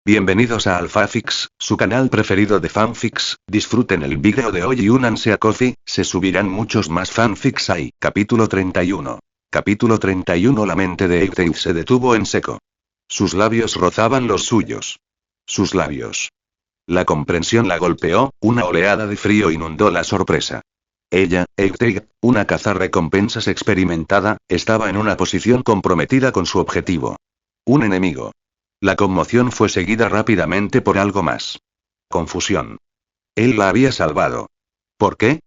Bienvenidos a AlphaFix, su canal preferido de fanfics. Disfruten el vídeo de hoy y únanse a Ko-fi, se subirán muchos más fanfics ahí. Capítulo 31. Capítulo 31. La mente de Eiteid se detuvo en seco. Sus labios rozaban los suyos. Sus labios. La comprensión la golpeó, una oleada de frío inundó la sorpresa. Ella, Eiteid, una cazarrecompensas experimentada, estaba en una posición comprometida con su objetivo. Un enemigo. La conmoción fue seguida rápidamente por algo más. Confusión. Él la había salvado. ¿Por qué?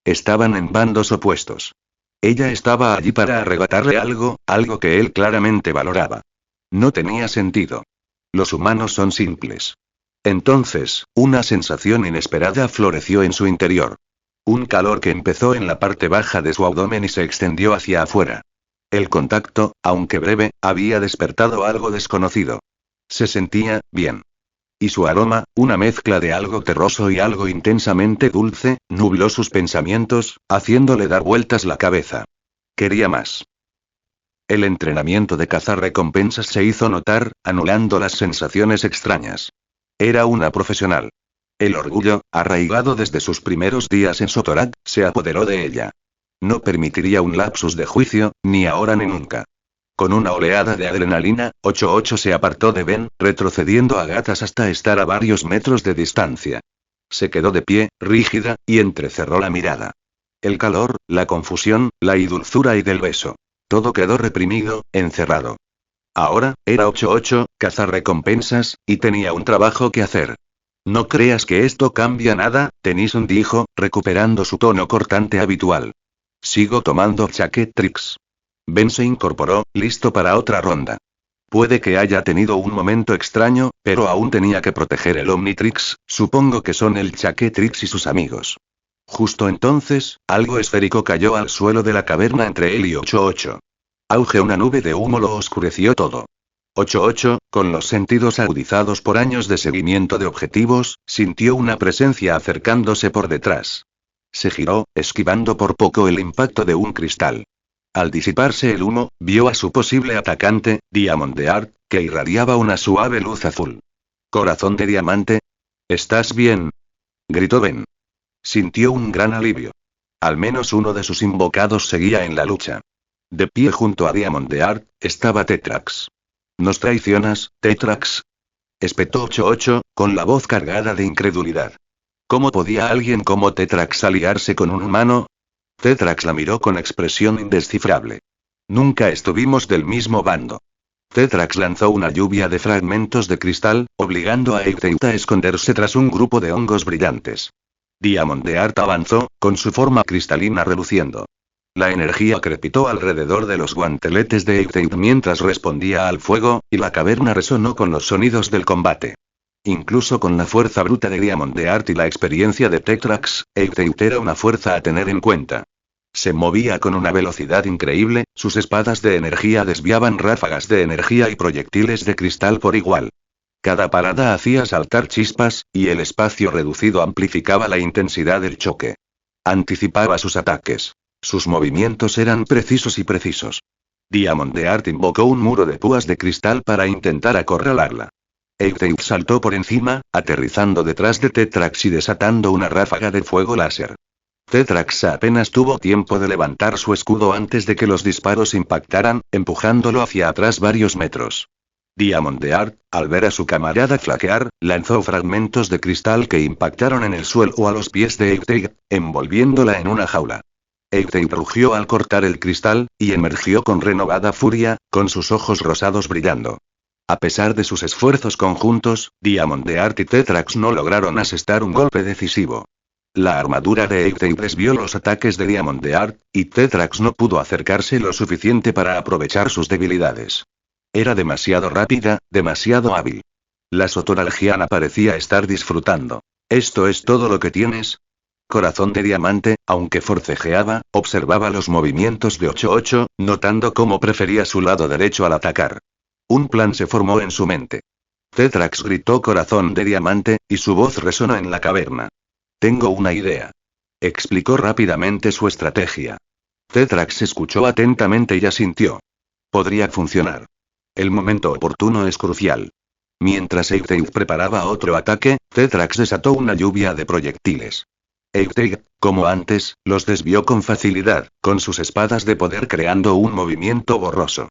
Estaban en bandos opuestos. Ella estaba allí para arrebatarle algo que él claramente valoraba. No tenía sentido. Los humanos son simples. Entonces, una sensación inesperada floreció en su interior. Un calor que empezó en la parte baja de su abdomen y se extendió hacia afuera. El contacto, aunque breve, había despertado algo desconocido. Se sentía bien. Y su aroma, una mezcla de algo terroso y algo intensamente dulce, nubló sus pensamientos, haciéndole dar vueltas la cabeza. Quería más. El entrenamiento de cazarrecompensas se hizo notar, anulando las sensaciones extrañas. Era una profesional. El orgullo, arraigado desde sus primeros días en Sotorak, se apoderó de ella. No permitiría un lapsus de juicio, ni ahora ni nunca. Con una oleada de adrenalina, 88 se apartó de Ben, retrocediendo a gatas hasta estar a varios metros de distancia. Se quedó de pie, rígida, y entrecerró la mirada. El calor, la confusión, la dulzura y del beso. Todo quedó reprimido, encerrado. Ahora, era 88, cazarrecompensas, y tenía un trabajo que hacer. No creas que esto cambia nada, Tennyson dijo, recuperando su tono cortante habitual. Sigo tomando Chaketrix. Ben se incorporó, listo para otra ronda. Puede que haya tenido un momento extraño, pero aún tenía que proteger el Omnitrix, supongo que son el Chaketrix y sus amigos. Justo entonces, algo esférico cayó al suelo de la caverna entre él y 88. Auge, una nube de humo lo oscureció todo. 88, con los sentidos agudizados por años de seguimiento de objetivos, sintió una presencia acercándose por detrás. Se giró, esquivando por poco el impacto de un cristal. Al disiparse el humo, vio a su posible atacante, Diamondheart, que irradiaba una suave luz azul. «Corazón de diamante. ¿Estás bien?», gritó Ben. Sintió un gran alivio. Al menos uno de sus invocados seguía en la lucha. De pie junto a Diamondheart, estaba Tetrax. «¿Nos traicionas, Tetrax?», espetó 88, con la voz cargada de incredulidad. ¿Cómo podía alguien como Tetrax aliarse con un humano? Tetrax la miró con expresión indescifrable. Nunca estuvimos del mismo bando. Tetrax lanzó una lluvia de fragmentos de cristal, obligando a Eiteid a esconderse tras un grupo de hongos brillantes. Diamondheart avanzó, con su forma cristalina reluciendo. La energía crepitó alrededor de los guanteletes de Eiteid mientras respondía al fuego, y la caverna resonó con los sonidos del combate. Incluso con la fuerza bruta de Diamondheart y la experiencia de Tetrax, Eiteid era una fuerza a tener en cuenta. Se movía con una velocidad increíble, sus espadas de energía desviaban ráfagas de energía y proyectiles de cristal por igual. Cada parada hacía saltar chispas, y el espacio reducido amplificaba la intensidad del choque. Anticipaba sus ataques. Sus movimientos eran precisos y precisos. Diamondheart invocó un muro de púas de cristal para intentar acorralarla. Eiteid saltó por encima, aterrizando detrás de Tetrax y desatando una ráfaga de fuego láser. Tetrax apenas tuvo tiempo de levantar su escudo antes de que los disparos impactaran, empujándolo hacia atrás varios metros. Diamondheart, al ver a su camarada flaquear, lanzó fragmentos de cristal que impactaron en el suelo a los pies de Eiteid, envolviéndola en una jaula. Eiteid rugió al cortar el cristal, y emergió con renovada furia, con sus ojos rosados brillando. A pesar de sus esfuerzos conjuntos, Diamondheart y Tetrax no lograron asestar un golpe decisivo. La armadura de Eiteid desvió los ataques de Diamondheart, y Tetrax no pudo acercarse lo suficiente para aprovechar sus debilidades. Era demasiado rápida, demasiado hábil. La sotoralgiana parecía estar disfrutando. «¿Esto es todo lo que tienes?». Corazón de diamante, aunque forcejeaba, observaba los movimientos de 88, notando cómo prefería su lado derecho al atacar. Un plan se formó en su mente. Tetrax gritó «Corazón de diamante», y su voz resonó en la caverna. «Tengo una idea». Explicó rápidamente su estrategia. Tetrax escuchó atentamente y asintió. Podría funcionar. El momento oportuno es crucial. Mientras Eggtail preparaba otro ataque, Tetrax desató una lluvia de proyectiles. Eggtail, como antes, los desvió con facilidad, con sus espadas de poder creando un movimiento borroso.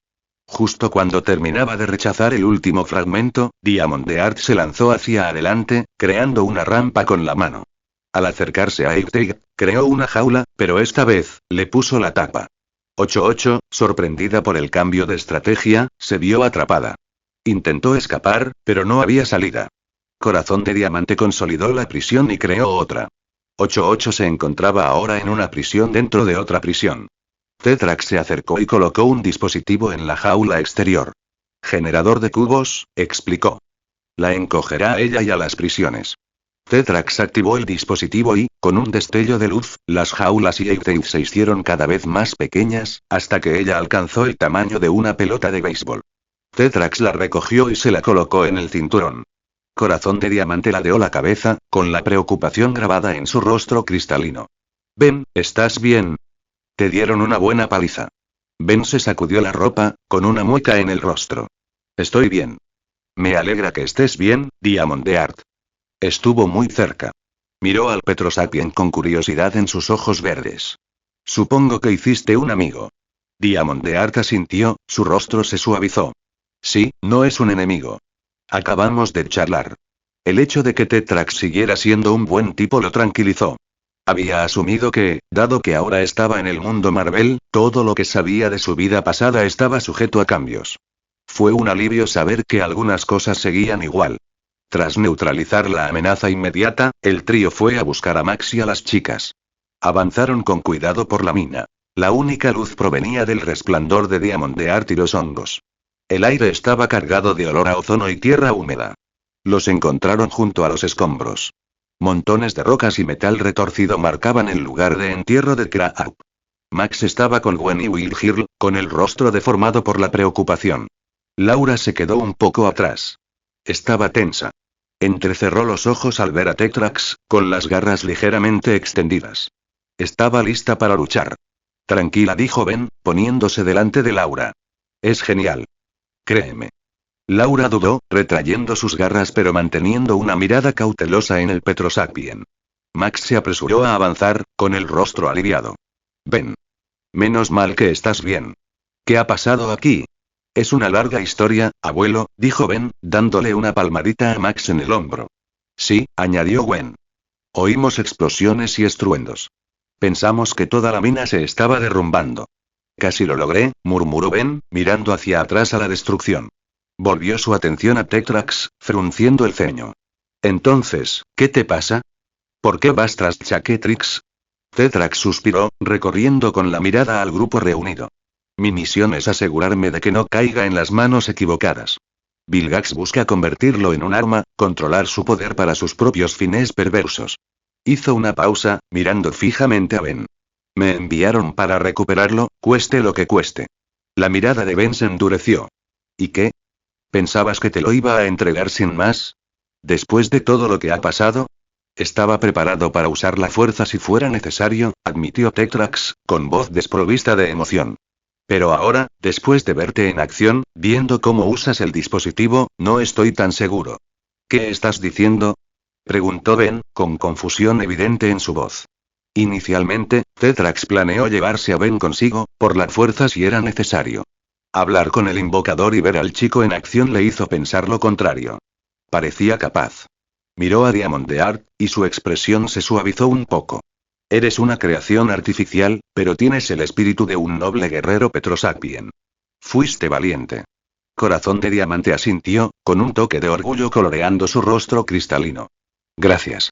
Justo cuando terminaba de rechazar el último fragmento, Diamondheart se lanzó hacia adelante, creando una rampa con la mano. Al acercarse a Eggtail, creó una jaula, pero esta vez, le puso la tapa. 8-8, sorprendida por el cambio de estrategia, se vio atrapada. Intentó escapar, pero no había salida. Corazón de Diamante consolidó la prisión y creó otra. 8-8 se encontraba ahora en una prisión dentro de otra prisión. Tetrax se acercó y colocó un dispositivo en la jaula exterior. Generador de cubos, explicó. La encogerá a ella y a las prisiones. Tetrax activó el dispositivo y, con un destello de luz, las jaulas y Eggtail se hicieron cada vez más pequeñas, hasta que ella alcanzó el tamaño de una pelota de béisbol. Tetrax la recogió y se la colocó en el cinturón. Corazón de Diamante ladeó la cabeza, con la preocupación grabada en su rostro cristalino. Ben, ¿estás bien? Te dieron una buena paliza. Ben se sacudió la ropa, con una mueca en el rostro. Estoy bien. Me alegra que estés bien, Diamondheart. Estuvo muy cerca. Miró al Petrosapien con curiosidad en sus ojos verdes. Supongo que hiciste un amigo. Diamondheart asintió, su rostro se suavizó. Sí, no es un enemigo. Acabamos de charlar. El hecho de que Tetrax siguiera siendo un buen tipo lo tranquilizó. Había asumido que, dado que ahora estaba en el mundo Marvel, todo lo que sabía de su vida pasada estaba sujeto a cambios. Fue un alivio saber que algunas cosas seguían igual. Tras neutralizar la amenaza inmediata, el trío fue a buscar a Max y a las chicas. Avanzaron con cuidado por la mina. La única luz provenía del resplandor de Diamondheart y los hongos. El aire estaba cargado de olor a ozono y tierra húmeda. Los encontraron junto a los escombros. Montones de rocas y metal retorcido marcaban el lugar de entierro de Kraap. Max estaba con Gwen y Wilhirl, con el rostro deformado por la preocupación. Laura se quedó un poco atrás. Estaba tensa. Entrecerró los ojos al ver a Tetrax, con las garras ligeramente extendidas. Estaba lista para luchar. Tranquila, dijo Ben, poniéndose delante de Laura. Es genial. Créeme. Laura dudó, retrayendo sus garras pero manteniendo una mirada cautelosa en el Petrosapien. Max se apresuró a avanzar, con el rostro aliviado. Ben. Menos mal que estás bien. ¿Qué ha pasado aquí? Es una larga historia, abuelo, dijo Ben, dándole una palmadita a Max en el hombro. Sí, añadió Gwen. Oímos explosiones y estruendos. Pensamos que toda la mina se estaba derrumbando. Casi lo logré, murmuró Ben, mirando hacia atrás a la destrucción. Volvió su atención a Tetrax, frunciendo el ceño. Entonces, ¿qué te pasa? ¿Por qué vas tras Chaquetrix? Tetrax suspiró, recorriendo con la mirada al grupo reunido. Mi misión es asegurarme de que no caiga en las manos equivocadas. Vilgax busca convertirlo en un arma, controlar su poder para sus propios fines perversos. Hizo una pausa, mirando fijamente a Ben. Me enviaron para recuperarlo, cueste lo que cueste. La mirada de Ben se endureció. ¿Y qué? ¿Pensabas que te lo iba a entregar sin más? Después de todo lo que ha pasado, estaba preparado para usar la fuerza si fuera necesario, admitió Tetrax, con voz desprovista de emoción. Pero ahora, después de verte en acción, viendo cómo usas el dispositivo, no estoy tan seguro. ¿Qué estás diciendo? Preguntó Ben, con confusión evidente en su voz. Inicialmente, Tetrax planeó llevarse a Ben consigo, por la fuerza si era necesario. Hablar con el invocador y ver al chico en acción le hizo pensar lo contrario. Parecía capaz. Miró a Diamondheart, y su expresión se suavizó un poco. Eres una creación artificial, pero tienes el espíritu de un noble guerrero Petrosapien. Fuiste valiente. Corazón de Diamante asintió, con un toque de orgullo coloreando su rostro cristalino. Gracias.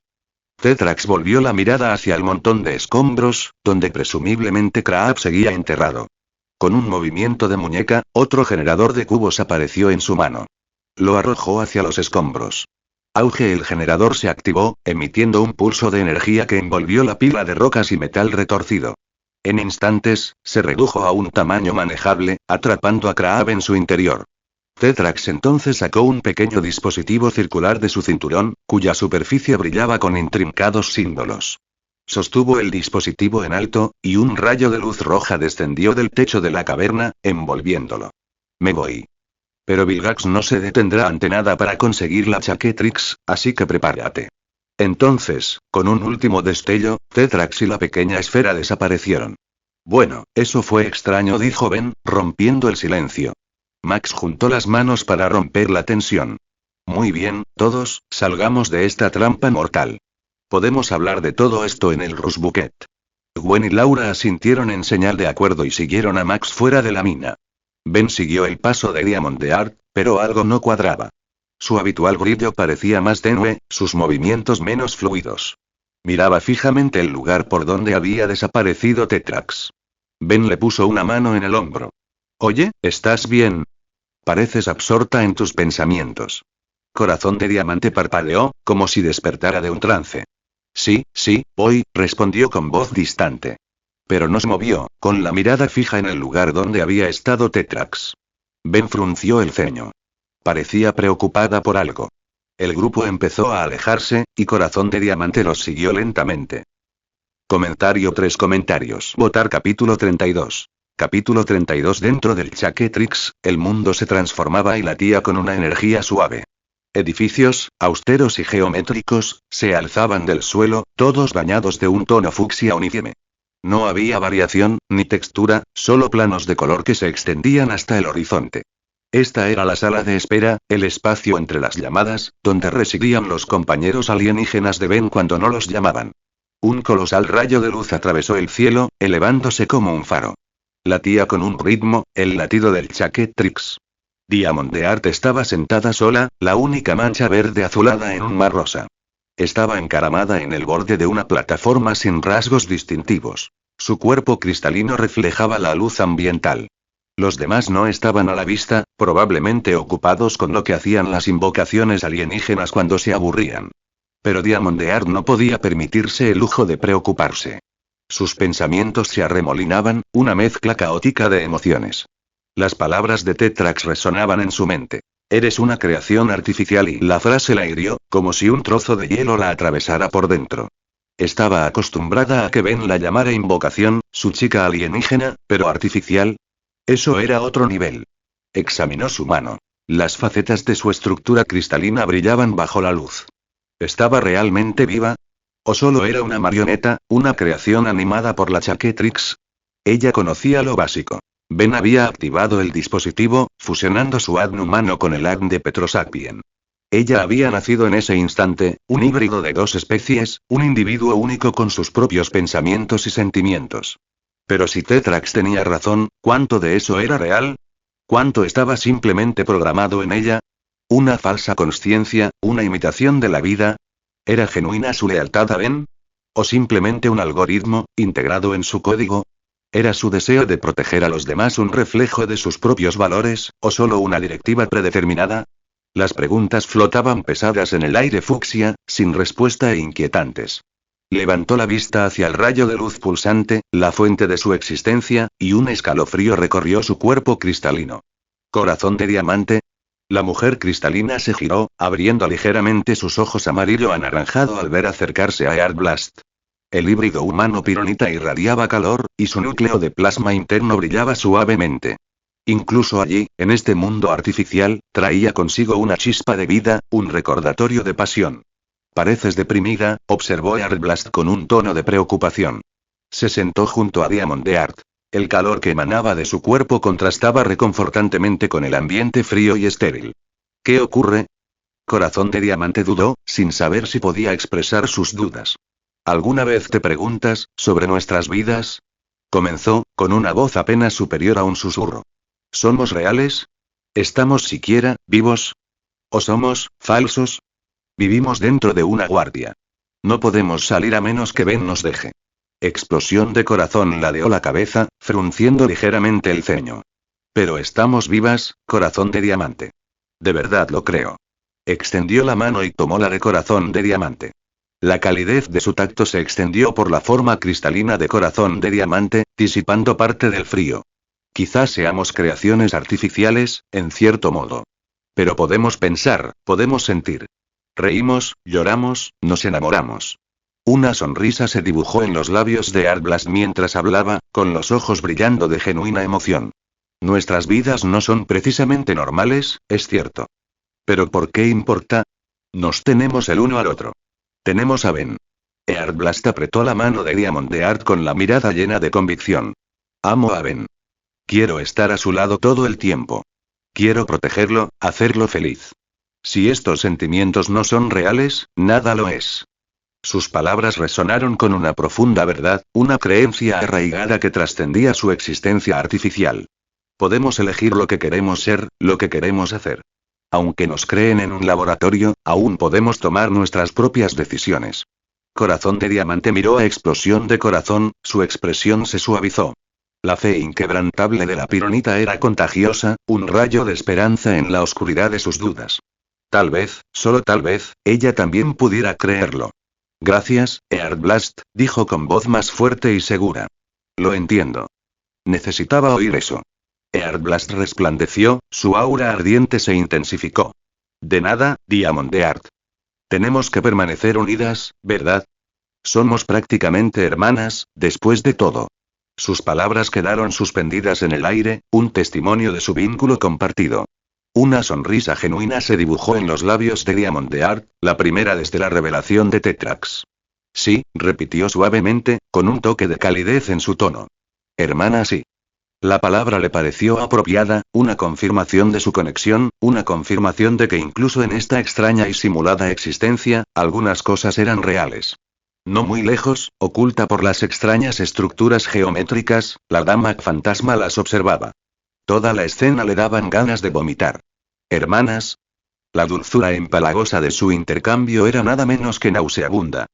Tetrax volvió la mirada hacia el montón de escombros, donde presumiblemente Kraap seguía enterrado. Con un movimiento de muñeca, otro generador de cubos apareció en su mano. Lo arrojó hacia los escombros. Auge, el generador se activó, emitiendo un pulso de energía que envolvió la pila de rocas y metal retorcido. En instantes, se redujo a un tamaño manejable, atrapando a Kraab en su interior. Tetrax entonces sacó un pequeño dispositivo circular de su cinturón, cuya superficie brillaba con intrincados símbolos. Sostuvo el dispositivo en alto, y un rayo de luz roja descendió del techo de la caverna, envolviéndolo. Me voy. Pero Vilgax no se detendrá ante nada para conseguir la Chaquetrix, así que prepárate. Entonces, con un último destello, Tetrax y la pequeña esfera desaparecieron. Bueno, eso fue extraño, dijo Ben, rompiendo el silencio. Max juntó las manos para romper la tensión. Muy bien, todos, salgamos de esta trampa mortal. Podemos hablar de todo esto en el Rusbuquet. Gwen y Laura asintieron en señal de acuerdo y siguieron a Max fuera de la mina. Ben siguió el paso de Diamondheart, pero algo no cuadraba. Su habitual brillo parecía más tenue, sus movimientos menos fluidos. Miraba fijamente el lugar por donde había desaparecido Tetrax. Ben le puso una mano en el hombro. Oye, ¿estás bien? Pareces absorta en tus pensamientos. Corazón de Diamante parpadeó, como si despertara de un trance. Sí, voy, respondió con voz distante. Pero no se movió, con la mirada fija en el lugar donde había estado Tetrax. Ben frunció el ceño. Parecía preocupada por algo. El grupo empezó a alejarse, y Corazón de Diamante los siguió lentamente. Comentario 3 comentarios. Votar capítulo 32. Capítulo 32. Dentro del Chaquetrix, el mundo se transformaba y latía con una energía suave. Edificios, austeros y geométricos, se alzaban del suelo, todos bañados de un tono fucsia uniforme. No había variación, ni textura, solo planos de color que se extendían hasta el horizonte. Esta era la sala de espera, el espacio entre las llamadas, donde residían los compañeros alienígenas de Ben cuando no los llamaban. Un colosal rayo de luz atravesó el cielo, elevándose como un faro. Latía con un ritmo, el latido del Chaquetrix. Diamondheart estaba sentada sola, la única mancha verde azulada en un mar rosa. Estaba encaramada en el borde de una plataforma sin rasgos distintivos. Su cuerpo cristalino reflejaba la luz ambiental. Los demás no estaban a la vista, probablemente ocupados con lo que hacían las invocaciones alienígenas cuando se aburrían. Pero Diamondheart no podía permitirse el lujo de preocuparse. Sus pensamientos se arremolinaban, una mezcla caótica de emociones. Las palabras de Tetrax resonaban en su mente. Eres una creación artificial, y la frase la hirió, como si un trozo de hielo la atravesara por dentro. Estaba acostumbrada a que Ben la llamara invocación, su chica alienígena, pero artificial. Eso era otro nivel. Examinó su mano. Las facetas de su estructura cristalina brillaban bajo la luz. ¿Estaba realmente viva? ¿O solo era una marioneta, una creación animada por la Chaquetrix? Ella conocía lo básico. Ben había activado el dispositivo, fusionando su ADN humano con el ADN de Petrosapien. Ella había nacido en ese instante, un híbrido de dos especies, un individuo único con sus propios pensamientos y sentimientos. Pero si Tetrax tenía razón, ¿cuánto de eso era real? ¿Cuánto estaba simplemente programado en ella? ¿Una falsa consciencia, una imitación de la vida? ¿Era genuina su lealtad a Ben? ¿O simplemente un algoritmo, integrado en su código? ¿Era su deseo de proteger a los demás un reflejo de sus propios valores, o solo una directiva predeterminada? Las preguntas flotaban pesadas en el aire fucsia, sin respuesta e inquietantes. Levantó la vista hacia el rayo de luz pulsante, la fuente de su existencia, y un escalofrío recorrió su cuerpo cristalino. Corazón de Diamante. La mujer cristalina se giró, abriendo ligeramente sus ojos amarillo anaranjado al ver acercarse a Earthblast. El híbrido humano pironita irradiaba calor, y su núcleo de plasma interno brillaba suavemente. Incluso allí, en este mundo artificial, traía consigo una chispa de vida, un recordatorio de pasión. Pareces deprimida, observó Earthblast con un tono de preocupación. Se sentó junto a Diamondheart. El calor que emanaba de su cuerpo contrastaba reconfortantemente con el ambiente frío y estéril. ¿Qué ocurre? Corazón de Diamante dudó, sin saber si podía expresar sus dudas. ¿Alguna vez te preguntas, sobre nuestras vidas? Comenzó, con una voz apenas superior a un susurro. ¿Somos reales? ¿Estamos siquiera vivos? ¿O somos falsos? Vivimos dentro de una guardia. No podemos salir a menos que Ben nos deje. Explosión de corazón ladeó la cabeza, frunciendo ligeramente el ceño. Pero estamos vivas, Corazón de Diamante. De verdad lo creo. Extendió la mano y tomó la de Corazón de Diamante. La calidez de su tacto se extendió por la forma cristalina de Corazón de Diamante, disipando parte del frío. Quizás seamos creaciones artificiales, en cierto modo. Pero podemos pensar, podemos sentir. Reímos, lloramos, nos enamoramos. Una sonrisa se dibujó en los labios de Earthblast mientras hablaba, con los ojos brillando de genuina emoción. Nuestras vidas no son precisamente normales, es cierto. Pero ¿por qué importa? Nos tenemos el uno al otro. Tenemos a Ben. Earthblast apretó la mano de Diamondheart con la mirada llena de convicción. Amo a Ben. Quiero estar a su lado todo el tiempo. Quiero protegerlo, hacerlo feliz. Si estos sentimientos no son reales, nada lo es. Sus palabras resonaron con una profunda verdad, una creencia arraigada que trascendía su existencia artificial. Podemos elegir lo que queremos ser, lo que queremos hacer. Aunque nos creen en un laboratorio, aún podemos tomar nuestras propias decisiones. Corazón de Diamante miró a Explosión de Corazón, su expresión se suavizó. La fe inquebrantable de la pironita era contagiosa, un rayo de esperanza en la oscuridad de sus dudas. Tal vez, solo tal vez, ella también pudiera creerlo. Gracias, Earthblast, dijo con voz más fuerte y segura. Lo entiendo. Necesitaba oír eso. Earthblast resplandeció, su aura ardiente se intensificó. De nada, Diamondheart. Tenemos que permanecer unidas, ¿verdad? Somos prácticamente hermanas, después de todo. Sus palabras quedaron suspendidas en el aire, un testimonio de su vínculo compartido. Una sonrisa genuina se dibujó en los labios de Diamondheart, la primera desde la revelación de Tetrax. Sí, repitió suavemente, con un toque de calidez en su tono. Hermana, sí. La palabra le pareció apropiada, una confirmación de su conexión, una confirmación de que incluso en esta extraña y simulada existencia, algunas cosas eran reales. No muy lejos, oculta por las extrañas estructuras geométricas, la dama fantasma las observaba. Toda la escena le daban ganas de vomitar. ¿Hermanas? La dulzura empalagosa de su intercambio era nada menos que nauseabunda.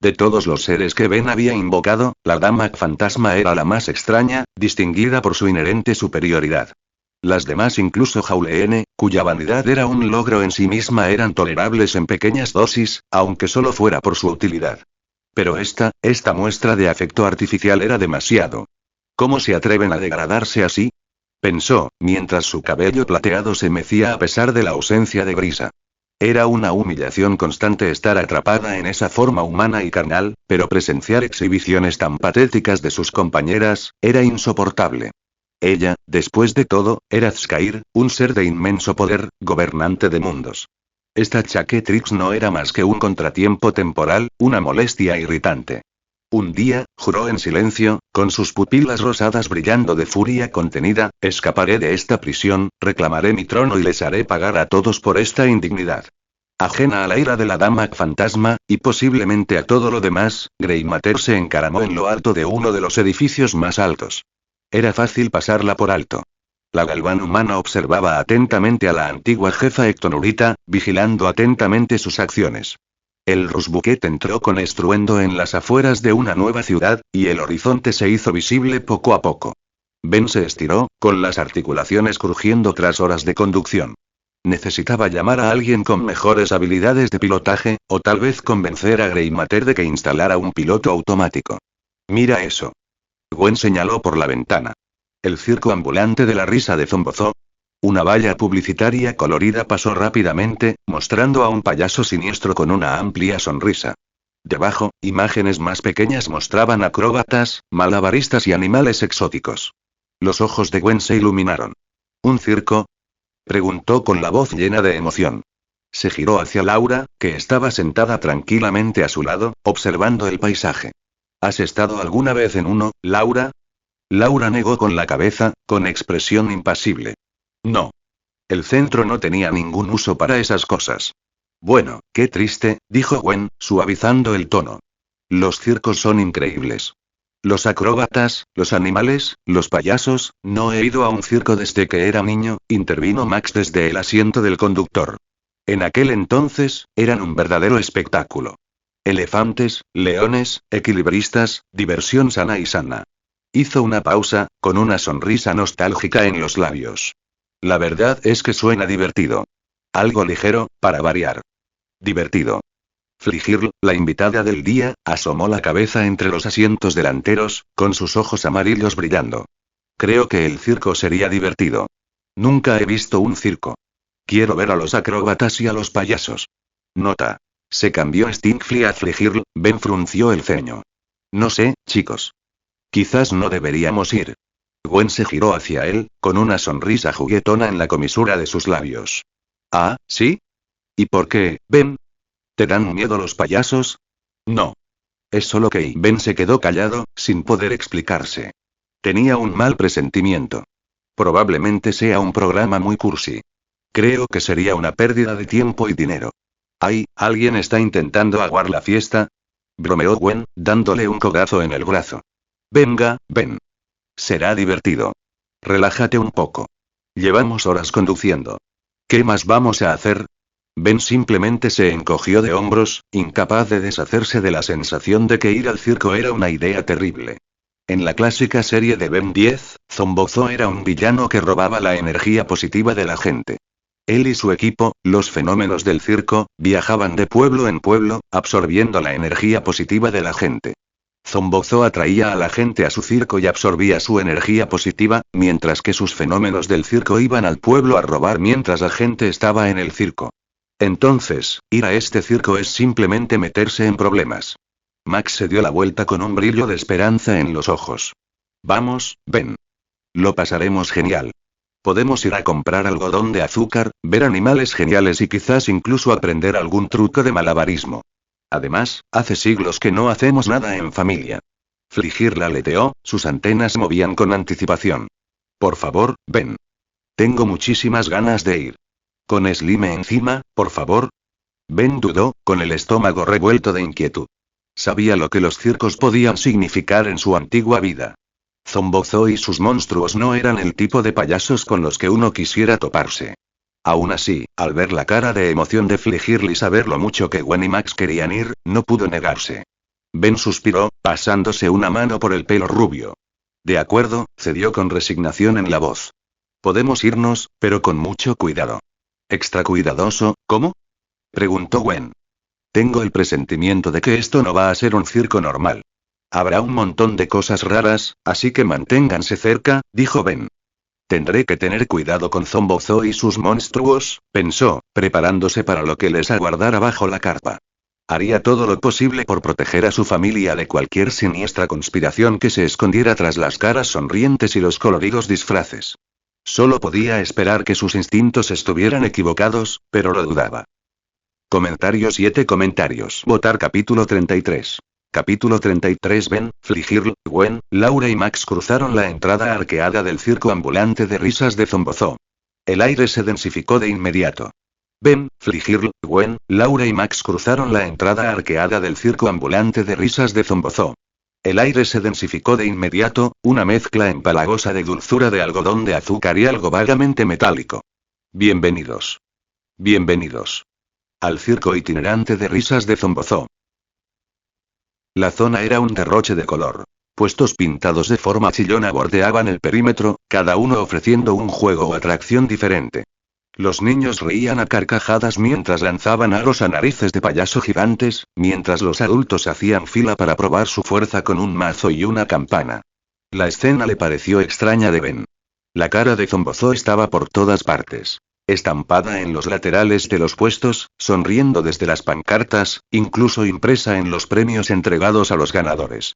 De todos los seres que Ben había invocado, la dama fantasma era la más extraña, distinguida por su inherente superioridad. Las demás, incluso Jauleene, cuya vanidad era un logro en sí misma, eran tolerables en pequeñas dosis, aunque solo fuera por su utilidad. Pero esta muestra de afecto artificial era demasiado. ¿Cómo se atreven a degradarse así? Pensó, mientras su cabello plateado se mecía a pesar de la ausencia de brisa. Era una humillación constante estar atrapada en esa forma humana y carnal, pero presenciar exhibiciones tan patéticas de sus compañeras, era insoportable. Ella, después de todo, era Zkair, un ser de inmenso poder, gobernante de mundos. Esta Chaquetrix no era más que un contratiempo temporal, una molestia irritante. Un día, juró en silencio, con sus pupilas rosadas brillando de furia contenida, escaparé de esta prisión, reclamaré mi trono y les haré pagar a todos por esta indignidad. Ajena a la ira de la dama fantasma, y posiblemente a todo lo demás, Grey Matter se encaramó en lo alto de uno de los edificios más altos. Era fácil pasarla por alto. La Galván humana observaba atentamente a la antigua jefa Ectonurita, vigilando atentamente sus acciones. El Rusbuquet entró con estruendo en las afueras de una nueva ciudad, y el horizonte se hizo visible poco a poco. Ben se estiró, con las articulaciones crujiendo tras horas de conducción. Necesitaba llamar a alguien con mejores habilidades de pilotaje, o tal vez convencer a Grey Matter de que instalara un piloto automático. Mira eso. Gwen señaló por la ventana. El circo ambulante de la risa de Zombozó. Una valla publicitaria colorida pasó rápidamente, mostrando a un payaso siniestro con una amplia sonrisa. Debajo, imágenes más pequeñas mostraban acróbatas, malabaristas y animales exóticos. Los ojos de Gwen se iluminaron. ¿Un circo? Preguntó con la voz llena de emoción. Se giró hacia Laura, que estaba sentada tranquilamente a su lado, observando el paisaje. ¿Has estado alguna vez en uno, Laura? Laura negó con la cabeza, con expresión impasible. No. El centro no tenía ningún uso para esas cosas. Bueno, qué triste, dijo Gwen, suavizando el tono. Los circos son increíbles. Los acróbatas, los animales, los payasos, no he ido a un circo desde que era niño, intervino Max desde el asiento del conductor. En aquel entonces, eran un verdadero espectáculo. Elefantes, leones, equilibristas, diversión sana y sana. Hizo una pausa, con una sonrisa nostálgica en los labios. La verdad es que suena divertido. Algo ligero, para variar. Divertido. Fligirl, la invitada del día, asomó la cabeza entre los asientos delanteros, con sus ojos amarillos brillando. Creo que el circo sería divertido. Nunca he visto un circo. Quiero ver a los acróbatas y a los payasos. Nota. Se cambió Stingfly a Fligirl, Ben frunció el ceño. No sé, chicos. Quizás no deberíamos ir. Gwen se giró hacia él, con una sonrisa juguetona en la comisura de sus labios. Ah, ¿sí? ¿Y por qué, Ben? ¿Te dan miedo los payasos? No. Es solo que Ben se quedó callado, sin poder explicarse. Tenía un mal presentimiento. Probablemente sea un programa muy cursi. Creo que sería una pérdida de tiempo y dinero. Ay, ¿alguien está intentando aguar la fiesta? Bromeó Gwen, dándole un codazo en el brazo. Venga, Ben. Será divertido. Relájate un poco. Llevamos horas conduciendo. ¿Qué más vamos a hacer? Ben simplemente se encogió de hombros, incapaz de deshacerse de la sensación de que ir al circo era una idea terrible. En la clásica serie de Ben 10, Zombozo era un villano que robaba la energía positiva de la gente. Él y su equipo, los fenómenos del circo, viajaban de pueblo en pueblo, absorbiendo la energía positiva de la gente. Zombozo atraía a la gente a su circo y absorbía su energía positiva, mientras que sus fenómenos del circo iban al pueblo a robar mientras la gente estaba en el circo. Entonces, ir a este circo es simplemente meterse en problemas. Max se dio la vuelta con un brillo de esperanza en los ojos. Vamos, Ben. Lo pasaremos genial. Podemos ir a comprar algodón de azúcar, ver animales geniales y quizás incluso aprender algún truco de malabarismo. Además, hace siglos que no hacemos nada en familia. Fligir la aleteó, sus antenas movían con anticipación. Por favor, Ben. Tengo muchísimas ganas de ir. Con Slime encima, por favor. Ben dudó, con el estómago revuelto de inquietud. Sabía lo que los circos podían significar en su antigua vida. Zombozo y sus monstruos no eran el tipo de payasos con los que uno quisiera toparse. Aún así, al ver la cara de emoción de Fligirl y saber lo mucho que Gwen y Max querían ir, no pudo negarse. Ben suspiró, pasándose una mano por el pelo rubio. De acuerdo, cedió con resignación en la voz. Podemos irnos, pero con mucho cuidado. ¿Extra cuidadoso, cómo? Preguntó Gwen. Tengo el presentimiento de que esto no va a ser un circo normal. Habrá un montón de cosas raras, así que manténganse cerca, dijo Ben. Tendré que tener cuidado con Zombozo y sus monstruos, pensó, preparándose para lo que les aguardara bajo la carpa. Haría todo lo posible por proteger a su familia de cualquier siniestra conspiración que se escondiera tras las caras sonrientes y los coloridos disfraces. Solo podía esperar que sus instintos estuvieran equivocados, pero lo dudaba. Comentario 7 comentarios. Votar capítulo 33. Capítulo 33. Ben, Fligirl, Gwen, Laura y Max cruzaron la entrada arqueada del circo ambulante de risas de Zombozo. El aire se densificó de inmediato. Ben, Fligirl, Gwen, Laura y Max cruzaron la entrada arqueada del circo ambulante de risas de Zombozo. El aire se densificó de inmediato, una mezcla empalagosa de dulzura de algodón de azúcar y algo vagamente metálico. Bienvenidos. Bienvenidos. Al circo itinerante de risas de Zombozo. La zona era un derroche de color. Puestos pintados de forma chillona bordeaban el perímetro, cada uno ofreciendo un juego o atracción diferente. Los niños reían a carcajadas mientras lanzaban aros a narices de payaso gigantes, mientras los adultos hacían fila para probar su fuerza con un mazo y una campana. La escena le pareció extraña de Ben. La cara de Zombozo estaba por todas partes. Estampada en los laterales de los puestos, sonriendo desde las pancartas, incluso impresa en los premios entregados a los ganadores.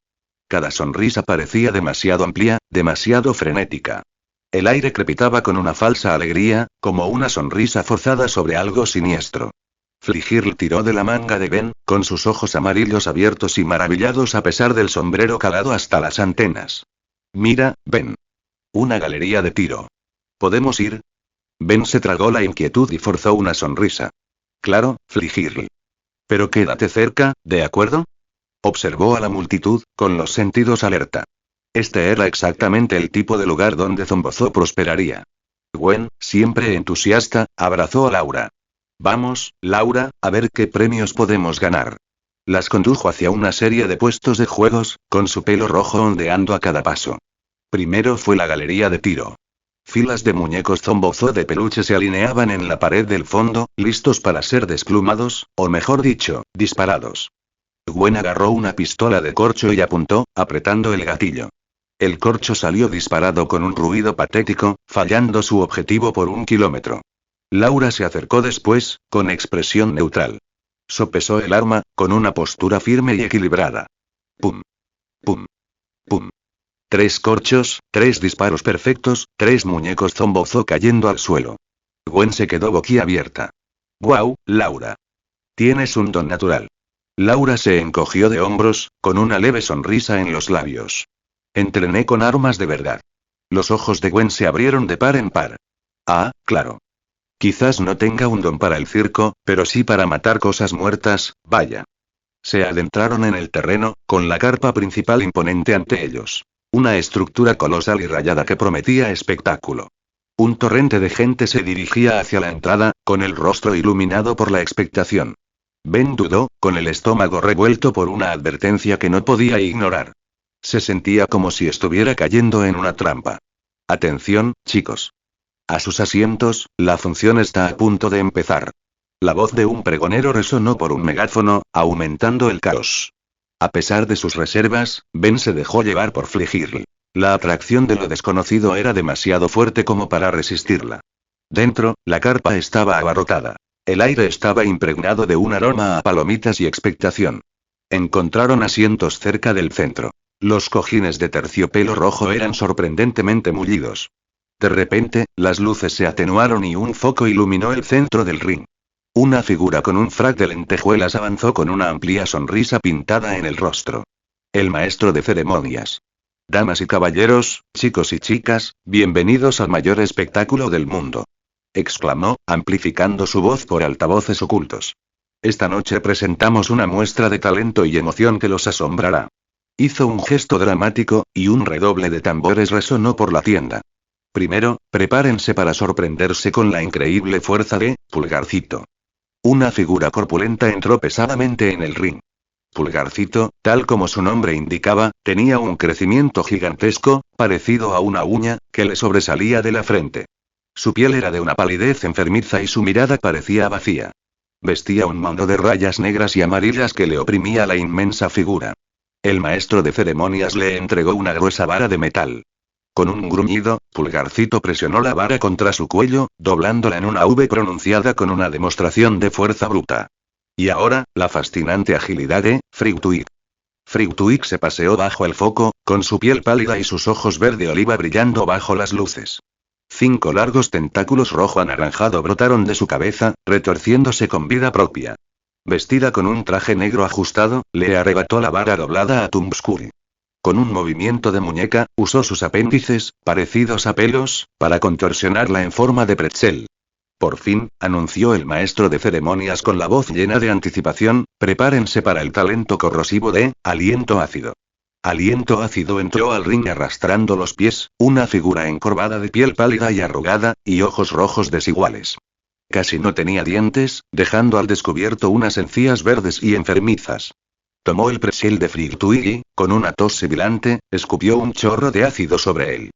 Cada sonrisa parecía demasiado amplia, demasiado frenética. El aire crepitaba con una falsa alegría, como una sonrisa forzada sobre algo siniestro. Fligirl tiró de la manga de Ben, con sus ojos amarillos abiertos y maravillados a pesar del sombrero calado hasta las antenas. Mira, Ben. Una galería de tiro. ¿Podemos ir? Ben se tragó la inquietud y forzó una sonrisa. Claro, Fligirl. Pero quédate cerca, ¿de acuerdo? Observó a la multitud, con los sentidos alerta. Este era exactamente el tipo de lugar donde Zombozo prosperaría. Gwen, siempre entusiasta, abrazó a Laura. Vamos, Laura, a ver qué premios podemos ganar. Las condujo hacia una serie de puestos de juegos, con su pelo rojo ondeando a cada paso. Primero fue la galería de tiro. Filas de muñecos Zombozo de peluche se alineaban en la pared del fondo, listos para ser desplumados, o mejor dicho, disparados. Gwen agarró una pistola de corcho y apuntó, apretando el gatillo. El corcho salió disparado con un ruido patético, fallando su objetivo por 1 kilómetro. Laura se acercó después, con expresión neutral. Sopesó el arma, con una postura firme y equilibrada. Pum. Pum. Pum. 3 corchos, 3 disparos perfectos, 3 muñecos zombozó cayendo al suelo. Gwen se quedó boquiabierta. ¡Guau, Laura! Tienes un don natural. Laura se encogió de hombros, con una leve sonrisa en los labios. Entrené con armas de verdad. Los ojos de Gwen se abrieron de par en par. Ah, claro. Quizás no tenga un don para el circo, pero sí para matar cosas muertas, vaya. Se adentraron en el terreno, con la carpa principal imponente ante ellos. Una estructura colosal y rayada que prometía espectáculo. Un torrente de gente se dirigía hacia la entrada, con el rostro iluminado por la expectación. Ben dudó, con el estómago revuelto por una advertencia que no podía ignorar. Se sentía como si estuviera cayendo en una trampa. Atención, chicos. A sus asientos, la función está a punto de empezar. La voz de un pregonero resonó por un megáfono, aumentando el caos. A pesar de sus reservas, Ben se dejó llevar por Fligirl. La atracción de lo desconocido era demasiado fuerte como para resistirla. Dentro, la carpa estaba abarrotada. El aire estaba impregnado de un aroma a palomitas y expectación. Encontraron asientos cerca del centro. Los cojines de terciopelo rojo eran sorprendentemente mullidos. De repente, las luces se atenuaron y un foco iluminó el centro del ring. Una figura con un frac de lentejuelas avanzó con una amplia sonrisa pintada en el rostro. El maestro de ceremonias. Damas y caballeros, chicos y chicas, bienvenidos al mayor espectáculo del mundo. Exclamó, amplificando su voz por altavoces ocultos. Esta noche presentamos una muestra de talento y emoción que los asombrará. Hizo un gesto dramático, y un redoble de tambores resonó por la tienda. Primero, prepárense para sorprenderse con la increíble fuerza de Pulgarcito. Una figura corpulenta entró pesadamente en el ring. Pulgarcito, tal como su nombre indicaba, tenía un crecimiento gigantesco, parecido a una uña, que le sobresalía de la frente. Su piel era de una palidez enfermiza y su mirada parecía vacía. Vestía un mando de rayas negras y amarillas que le oprimía la inmensa figura. El maestro de ceremonias le entregó una gruesa vara de metal. Con un gruñido, Pulgarcito presionó la vara contra su cuello, doblándola en una V pronunciada con una demostración de fuerza bruta. Y ahora, la fascinante agilidad de Frigtuig. Frigtuig se paseó bajo el foco, con su piel pálida y sus ojos verde oliva brillando bajo las luces. 5 largos tentáculos rojo anaranjado brotaron de su cabeza, retorciéndose con vida propia. Vestida con un traje negro ajustado, le arrebató la vara doblada a Tumbskull. Con un movimiento de muñeca, usó sus apéndices, parecidos a pelos, para contorsionarla en forma de pretzel. Por fin, anunció el maestro de ceremonias con la voz llena de anticipación, prepárense para el talento corrosivo de Aliento Ácido. Aliento Ácido entró al ring arrastrando los pies, una figura encorvada de piel pálida y arrugada, y ojos rojos desiguales. Casi no tenía dientes, dejando al descubierto unas encías verdes y enfermizas. Tomó el pretzel de Frigtuig y, con una tos sibilante, escupió un chorro de ácido sobre él.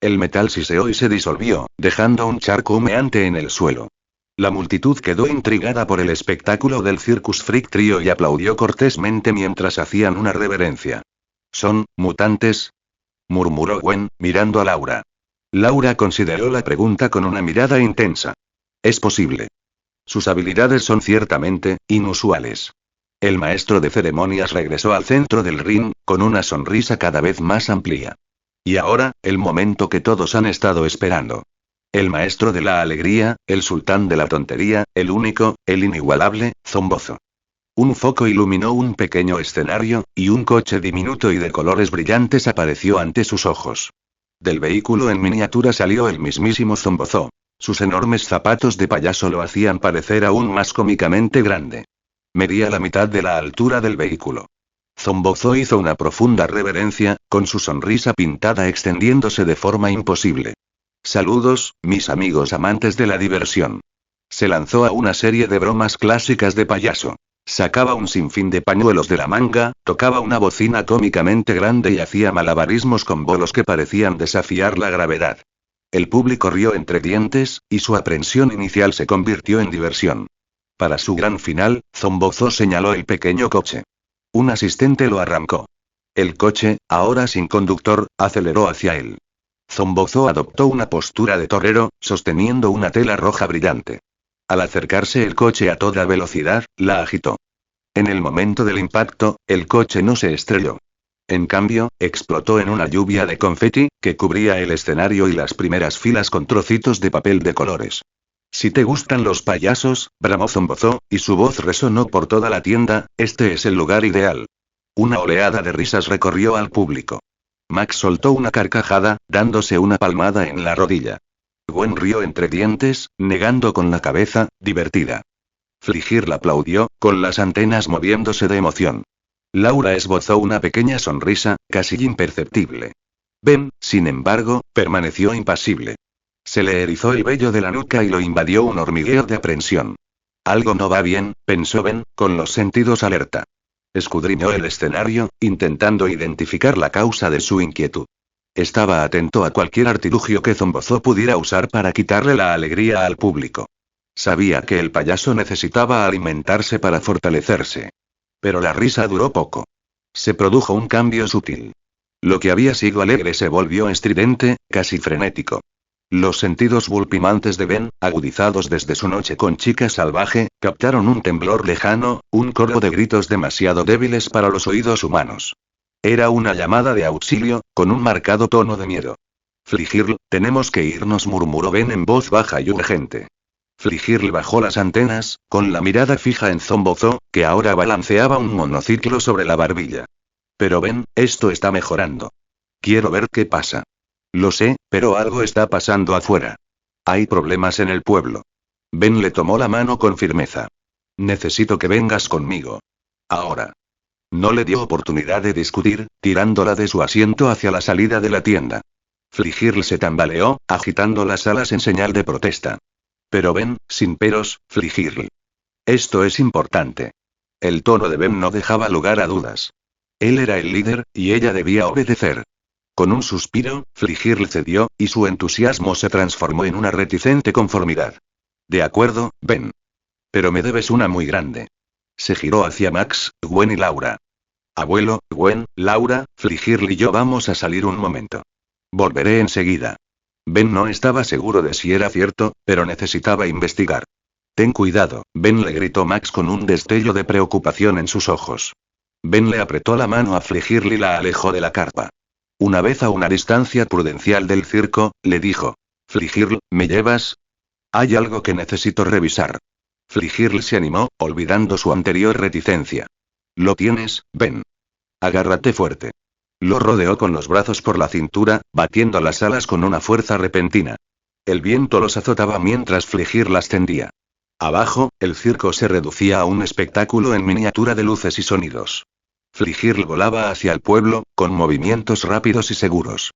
El metal siseó y se disolvió, dejando un charco humeante en el suelo. La multitud quedó intrigada por el espectáculo del Circus Freak Trio y aplaudió cortésmente mientras hacían una reverencia. ¿Son mutantes?, murmuró Gwen, mirando a Laura. Laura consideró la pregunta con una mirada intensa. Es posible. Sus habilidades son ciertamente inusuales. El maestro de ceremonias regresó al centro del ring, con una sonrisa cada vez más amplia. Y ahora, el momento que todos han estado esperando. El maestro de la alegría, el sultán de la tontería, el único, el inigualable, Zombozo. Un foco iluminó un pequeño escenario, y un coche diminuto y de colores brillantes apareció ante sus ojos. Del vehículo en miniatura salió el mismísimo Zombozo. Sus enormes zapatos de payaso lo hacían parecer aún más cómicamente grande. Medía la mitad de la altura del vehículo. Zombozo hizo una profunda reverencia, con su sonrisa pintada extendiéndose de forma imposible. Saludos, mis amigos amantes de la diversión. Se lanzó a una serie de bromas clásicas de payaso. Sacaba un sinfín de pañuelos de la manga, tocaba una bocina cómicamente grande y hacía malabarismos con bolos que parecían desafiar la gravedad. El público rió entre dientes, y su aprensión inicial se convirtió en diversión. Para su gran final, Zombozo señaló el pequeño coche. Un asistente lo arrancó. El coche, ahora sin conductor, aceleró hacia él. Zombozo adoptó una postura de torero, sosteniendo una tela roja brillante. Al acercarse el coche a toda velocidad, la agitó. En el momento del impacto, el coche no se estrelló. En cambio, explotó en una lluvia de confeti, que cubría el escenario y las primeras filas con trocitos de papel de colores. Si te gustan los payasos, bramó Zombozo, y su voz resonó por toda la tienda, este es el lugar ideal. Una oleada de risas recorrió al público. Max soltó una carcajada, dándose una palmada en la rodilla. Gwen rió entre dientes, negando con la cabeza, divertida. Fligir la aplaudió, con las antenas moviéndose de emoción. Laura esbozó una pequeña sonrisa, casi imperceptible. Ben, sin embargo, permaneció impasible. Se le erizó el vello de la nuca y lo invadió un hormigueo de aprensión. Algo no va bien, pensó Ben, con los sentidos alerta. Escudriñó el escenario, intentando identificar la causa de su inquietud. Estaba atento a cualquier artilugio que Zombozo pudiera usar para quitarle la alegría al público. Sabía que el payaso necesitaba alimentarse para fortalecerse. Pero la risa duró poco. Se produjo un cambio sutil. Lo que había sido alegre se volvió estridente, casi frenético. Los sentidos vulpimantes de Ben, agudizados desde su noche con chica salvaje, captaron un temblor lejano, un coro de gritos demasiado débiles para los oídos humanos. Era una llamada de auxilio, con un marcado tono de miedo. Fligirl, tenemos que irnos, murmuró Ben en voz baja y urgente. Fligirl bajó las antenas, con la mirada fija en Zombozo, que ahora balanceaba un monociclo sobre la barbilla. Pero Ben, esto está mejorando. Quiero ver qué pasa. Lo sé, pero algo está pasando afuera. Hay problemas en el pueblo. Ben le tomó la mano con firmeza. Necesito que vengas conmigo. Ahora. No le dio oportunidad de discutir, tirándola de su asiento hacia la salida de la tienda. Fligirl se tambaleó, agitando las alas en señal de protesta. Pero Ben, sin peros, Fligirl. Esto es importante. El tono de Ben no dejaba lugar a dudas. Él era el líder, y ella debía obedecer. Con un suspiro, Fligirl cedió, y su entusiasmo se transformó en una reticente conformidad. De acuerdo, Ben. Pero me debes una muy grande. Se giró hacia Max, Gwen y Laura. Abuelo, Gwen, Laura, Fligirl y yo vamos a salir un momento. Volveré enseguida. Ben no estaba seguro de si era cierto, pero necesitaba investigar. Ten cuidado, Ben, le gritó Max con un destello de preocupación en sus ojos. Ben le apretó la mano a Fligirl y la alejó de la carpa. Una vez a una distancia prudencial del circo, le dijo: Fligirl, ¿me llevas? Hay algo que necesito revisar. Fligirl se animó, olvidando su anterior reticencia. Lo tienes, Ben. Agárrate fuerte. Lo rodeó con los brazos por la cintura, batiendo las alas con una fuerza repentina. El viento los azotaba mientras Fligirl ascendía. Abajo, el circo se reducía a un espectáculo en miniatura de luces y sonidos. Fligirl volaba hacia el pueblo, con movimientos rápidos y seguros.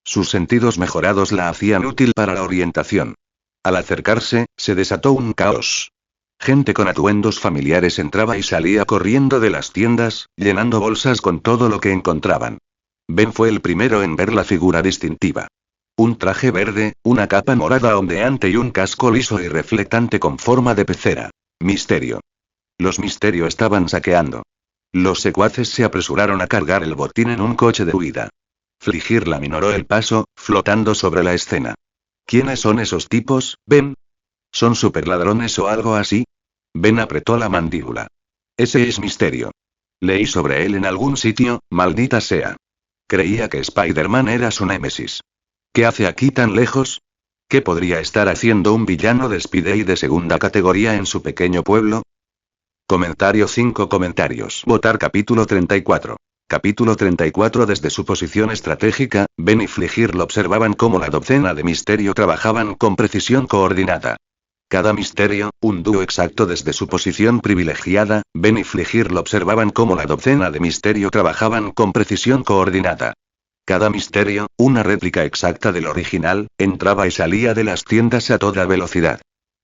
Sus sentidos mejorados la hacían útil para la orientación. Al acercarse, se desató un caos. Gente con atuendos familiares entraba y salía corriendo de las tiendas, llenando bolsas con todo lo que encontraban. Ben fue el primero en ver la figura distintiva. Un traje verde, una capa morada ondeante y un casco liso y reflectante con forma de pecera. Misterio. Los Misterio estaban saqueando. Los secuaces se apresuraron a cargar el botín en un coche de huida. Fligirl aminoró el paso, flotando sobre la escena. ¿Quiénes son esos tipos, Ben? ¿Son superladrones o algo así? Ben apretó la mandíbula. Ese es Misterio. Leí sobre él en algún sitio, maldita sea. Creía que Spider-Man era su némesis. ¿Qué hace aquí tan lejos? ¿Qué podría estar haciendo un villano de Spidey de segunda categoría en su pequeño pueblo? Comentario 5 comentarios. Votar capítulo 34. Capítulo 34. Desde su posición estratégica, Ben y Fligirl observaban cómo la docena de Misterio trabajaban con precisión coordinada. Cada Misterio, un dúo exacto desde su posición privilegiada, Ben y Fligirl observaban cómo la docena de Misterio trabajaban con precisión coordinada. Cada Misterio, una réplica exacta del original, entraba y salía de las tiendas a toda velocidad.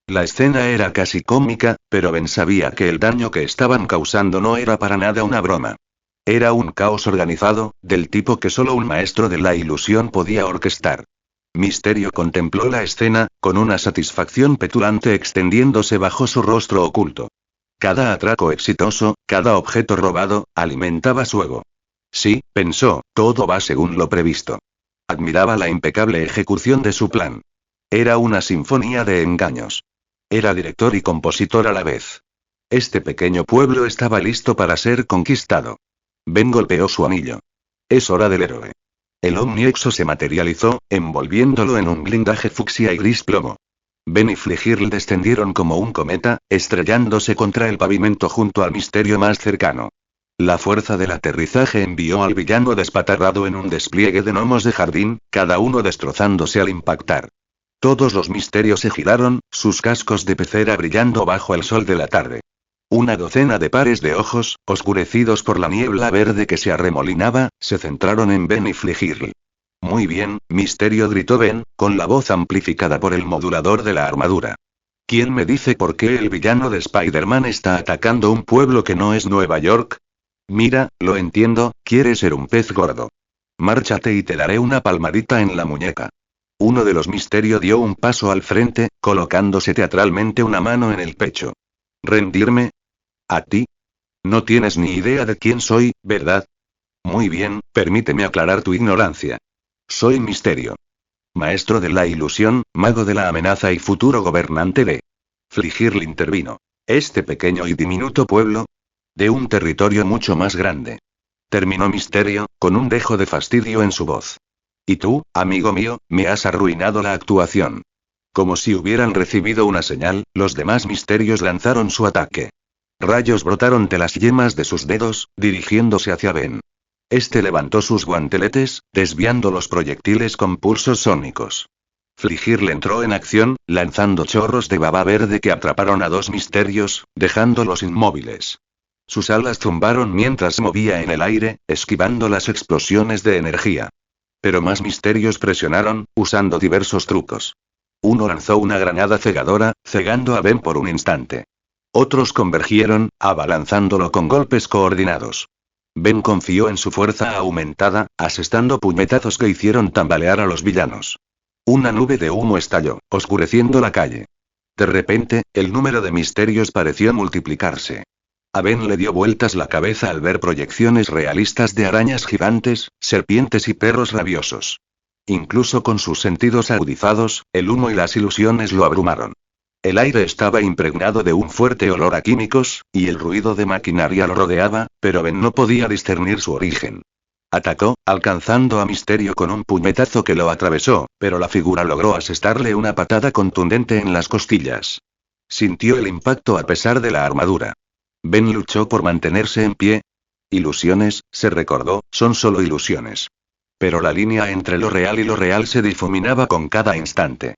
La escena era casi cómica, pero Ben sabía que el daño que estaban causando no era para nada una broma. Era un caos organizado, del tipo que solo un maestro de la ilusión podía orquestar. Misterio contempló la escena, con una satisfacción petulante extendiéndose bajo su rostro oculto. Cada atraco exitoso, cada objeto robado, alimentaba su ego. Sí, pensó, todo va según lo previsto. Admiraba la impecable ejecución de su plan. Era una sinfonía de engaños. Era director y compositor a la vez. Este pequeño pueblo estaba listo para ser conquistado. Ben golpeó su anillo. Es hora del héroe. El Omniexo se materializó, envolviéndolo en un blindaje fucsia y gris plomo. Ben y Fligirl descendieron como un cometa, estrellándose contra el pavimento junto al misterio más cercano. La fuerza del aterrizaje envió al villano despatarrado en un despliegue de gnomos de jardín, cada uno destrozándose al impactar. Todos los misterios se giraron, sus cascos de pecera brillando bajo el sol de la tarde. Una docena de pares de ojos, oscurecidos por la niebla verde que se arremolinaba, se centraron en Ben y Fligirl. Muy bien, misterio, gritó Ben, con la voz amplificada por el modulador de la armadura. ¿Quién me dice por qué el villano de Spider-Man está atacando un pueblo que no es Nueva York? Mira, lo entiendo, quieres ser un pez gordo. Márchate y te daré una palmadita en la muñeca. Uno de los misterios dio un paso al frente, colocándose teatralmente una mano en el pecho. ¿Rendirme? ¿A ti? No tienes ni idea de quién soy, ¿verdad? Muy bien, permíteme aclarar tu ignorancia. Soy Misterio. Maestro de la ilusión, mago de la amenaza y futuro gobernante de... Fligirl intervino. Este pequeño y diminuto pueblo, de un territorio mucho más grande. Terminó Misterio, con un dejo de fastidio en su voz. Y tú, amigo mío, me has arruinado la actuación. Como si hubieran recibido una señal, los demás misterios lanzaron su ataque. Rayos brotaron de las yemas de sus dedos, dirigiéndose hacia Ben. Este levantó sus guanteletes, desviando los proyectiles con pulsos sónicos. Fligirl entró en acción, lanzando chorros de baba verde que atraparon a dos misterios, dejándolos inmóviles. Sus alas zumbaron mientras se movía en el aire, esquivando las explosiones de energía. Pero más misterios presionaron, usando diversos trucos. Uno lanzó una granada cegadora, cegando a Ben por un instante. Otros convergieron, abalanzándolo con golpes coordinados. Ben confió en su fuerza aumentada, asestando puñetazos que hicieron tambalear a los villanos. Una nube de humo estalló, oscureciendo la calle. De repente, el número de misterios pareció multiplicarse. A Ben le dio vueltas la cabeza al ver proyecciones realistas de arañas gigantes, serpientes y perros rabiosos. Incluso con sus sentidos agudizados, el humo y las ilusiones lo abrumaron. El aire estaba impregnado de un fuerte olor a químicos, y el ruido de maquinaria lo rodeaba, pero Ben no podía discernir su origen. Atacó, alcanzando a Misterio con un puñetazo que lo atravesó, pero la figura logró asestarle una patada contundente en las costillas. Sintió el impacto a pesar de la armadura. Ben luchó por mantenerse en pie. Ilusiones, se recordó, son solo ilusiones. Pero la línea entre lo real y lo real se difuminaba con cada instante.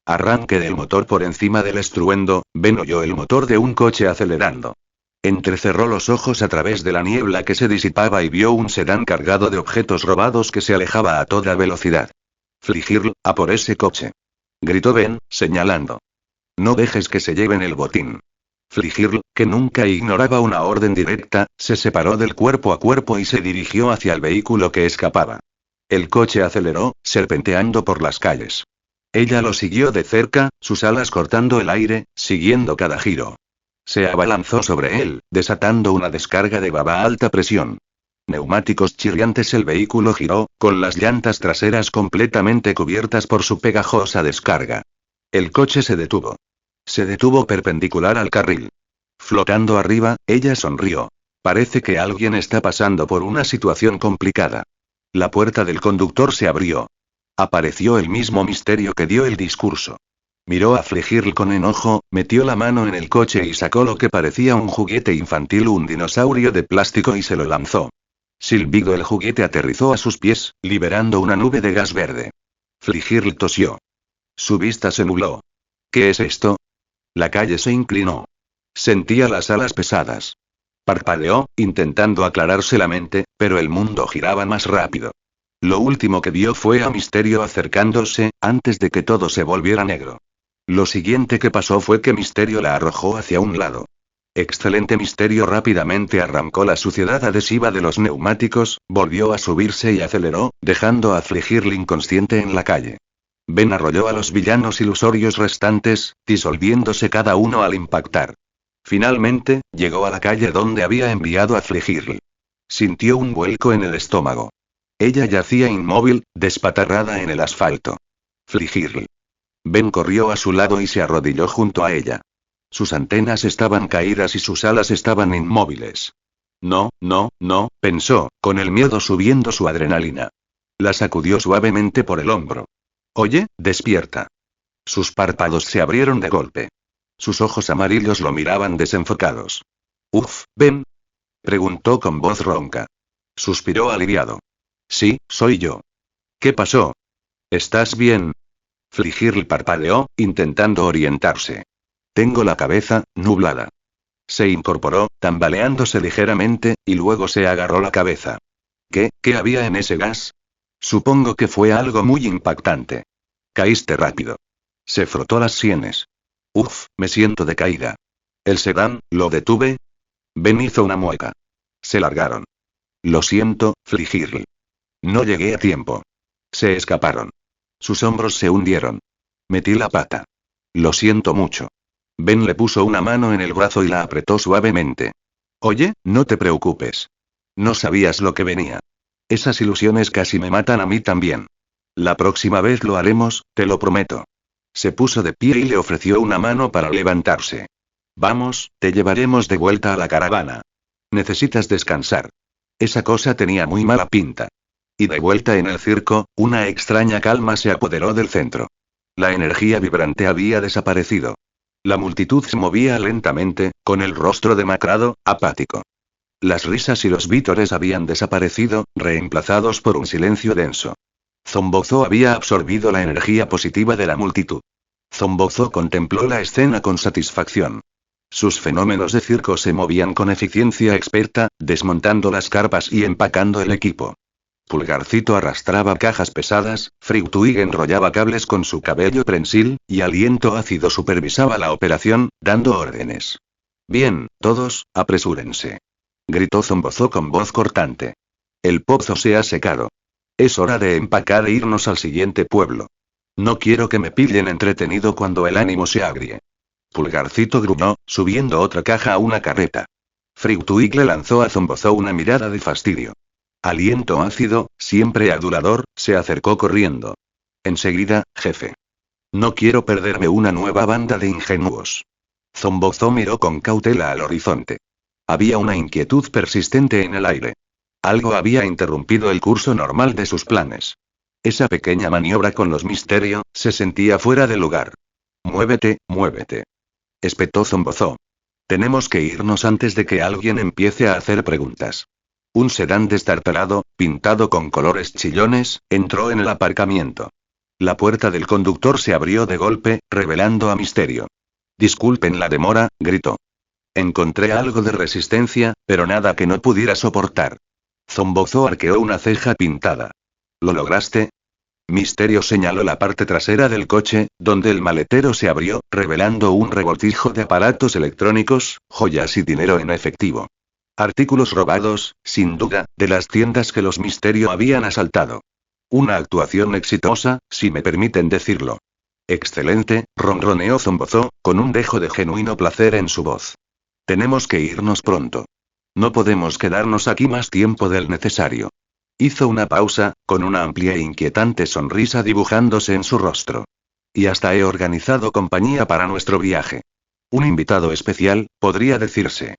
Arranque del motor por encima del estruendo, Ben oyó el motor de un coche acelerando. Entrecerró los ojos a través de la niebla que se disipaba y vio un sedán cargado de objetos robados que se alejaba a toda velocidad. Fligirl, a por ese coche. Gritó Ben, señalando. No dejes que se lleven el botín. Fligirl, que nunca ignoraba una orden directa, se separó del cuerpo a cuerpo y se dirigió hacia el vehículo que escapaba. El coche aceleró, serpenteando por las calles. Ella lo siguió de cerca, sus alas cortando el aire, siguiendo cada giro. Se abalanzó sobre él, desatando una descarga de baba a alta presión. Neumáticos chirriantes, el vehículo giró, con las llantas traseras completamente cubiertas por su pegajosa descarga. El coche se detuvo. Se detuvo perpendicular al carril. Flotando arriba, ella sonrió. Parece que alguien está pasando por una situación complicada. La puerta del conductor se abrió. Apareció el mismo Misterio que dio el discurso. Miró a Fligirl con enojo, metió la mano en el coche y sacó lo que parecía un juguete infantil, un dinosaurio de plástico, y se lo lanzó. Silbido, el juguete aterrizó a sus pies, liberando una nube de gas verde. Fligirl tosió. Su vista se nubló. ¿Qué es esto? La calle se inclinó. Sentía las alas pesadas. Parpadeó, intentando aclararse la mente, pero el mundo giraba más rápido. Lo último que vio fue a Misterio acercándose, antes de que todo se volviera negro. Lo siguiente que pasó fue que Misterio la arrojó hacia un lado. Excelente. Misterio rápidamente arrancó la suciedad adhesiva de los neumáticos, volvió a subirse y aceleró, dejando a Fligirl inconsciente en la calle. Ben arrolló a los villanos ilusorios restantes, disolviéndose cada uno al impactar. Finalmente, llegó a la calle donde había enviado a Fligirl. Sintió un vuelco en el estómago. Ella yacía inmóvil, despatarrada en el asfalto. Fligirl. Ben corrió a su lado y se arrodilló junto a ella. Sus antenas estaban caídas y sus alas estaban inmóviles. No, no, no, pensó, con el miedo subiendo su adrenalina. La sacudió suavemente por el hombro. Oye, despierta. Sus párpados se abrieron de golpe. Sus ojos amarillos lo miraban desenfocados. Uf, ¿ven? Preguntó con voz ronca. Suspiró aliviado. Sí, soy yo. ¿Qué pasó? ¿Estás bien? Fligirl parpadeó, intentando orientarse. Tengo la cabeza nublada. Se incorporó, tambaleándose ligeramente, y luego se agarró la cabeza. ¿Qué había en ese gas? Supongo que fue algo muy impactante. Caíste rápido. Se frotó las sienes. Uf, me siento decaída. ¿El sedán, lo detuve? Ben hizo una mueca. Se largaron. Lo siento, Fligirl. No llegué a tiempo. Se escaparon. Sus hombros se hundieron. Metí la pata. Lo siento mucho. Ben le puso una mano en el brazo y la apretó suavemente. Oye, no te preocupes. No sabías lo que venía. Esas ilusiones casi me matan a mí también. La próxima vez lo haremos, te lo prometo. Se puso de pie y le ofreció una mano para levantarse. Vamos, te llevaremos de vuelta a la caravana. Necesitas descansar. Esa cosa tenía muy mala pinta. Y de vuelta en el circo, una extraña calma se apoderó del centro. La energía vibrante había desaparecido. La multitud se movía lentamente, con el rostro demacrado, apático. Las risas y los vítores habían desaparecido, reemplazados por un silencio denso. Zombozo había absorbido la energía positiva de la multitud. Zombozo contempló la escena con satisfacción. Sus fenómenos de circo se movían con eficiencia experta, desmontando las carpas y empacando el equipo. Pulgarcito arrastraba cajas pesadas, Fruitwig enrollaba cables con su cabello prensil, y Aliento Ácido supervisaba la operación, dando órdenes. Bien, todos, apresúrense. Gritó Zombozo con voz cortante. El pozo se ha secado. Es hora de empacar e irnos al siguiente pueblo. No quiero que me pillen entretenido cuando el ánimo se agrie. Pulgarcito gruñó, subiendo otra caja a una carreta. Fruitwig le lanzó a Zombozo una mirada de fastidio. Aliento Ácido, siempre adulador, se acercó corriendo. Enseguida, jefe. No quiero perderme una nueva banda de ingenuos. Zombozo miró con cautela al horizonte. Había una inquietud persistente en el aire. Algo había interrumpido el curso normal de sus planes. Esa pequeña maniobra con los Misterio, se sentía fuera de lugar. Muévete, muévete. Espetó Zombozo. Tenemos que irnos antes de que alguien empiece a hacer preguntas. Un sedán destartalado, pintado con colores chillones, entró en el aparcamiento. La puerta del conductor se abrió de golpe, revelando a Misterio. Disculpen la demora, gritó. Encontré algo de resistencia, pero nada que no pudiera soportar. Zombozo arqueó una ceja pintada. ¿Lo lograste? Misterio señaló la parte trasera del coche, donde el maletero se abrió, revelando un revoltijo de aparatos electrónicos, joyas y dinero en efectivo. Artículos robados, sin duda, de las tiendas que los Misterio habían asaltado. Una actuación exitosa, si me permiten decirlo. Excelente, ronroneó Zombozo, con un dejo de genuino placer en su voz. Tenemos que irnos pronto. No podemos quedarnos aquí más tiempo del necesario. Hizo una pausa, con una amplia e inquietante sonrisa dibujándose en su rostro. Y hasta he organizado compañía para nuestro viaje. Un invitado especial, podría decirse.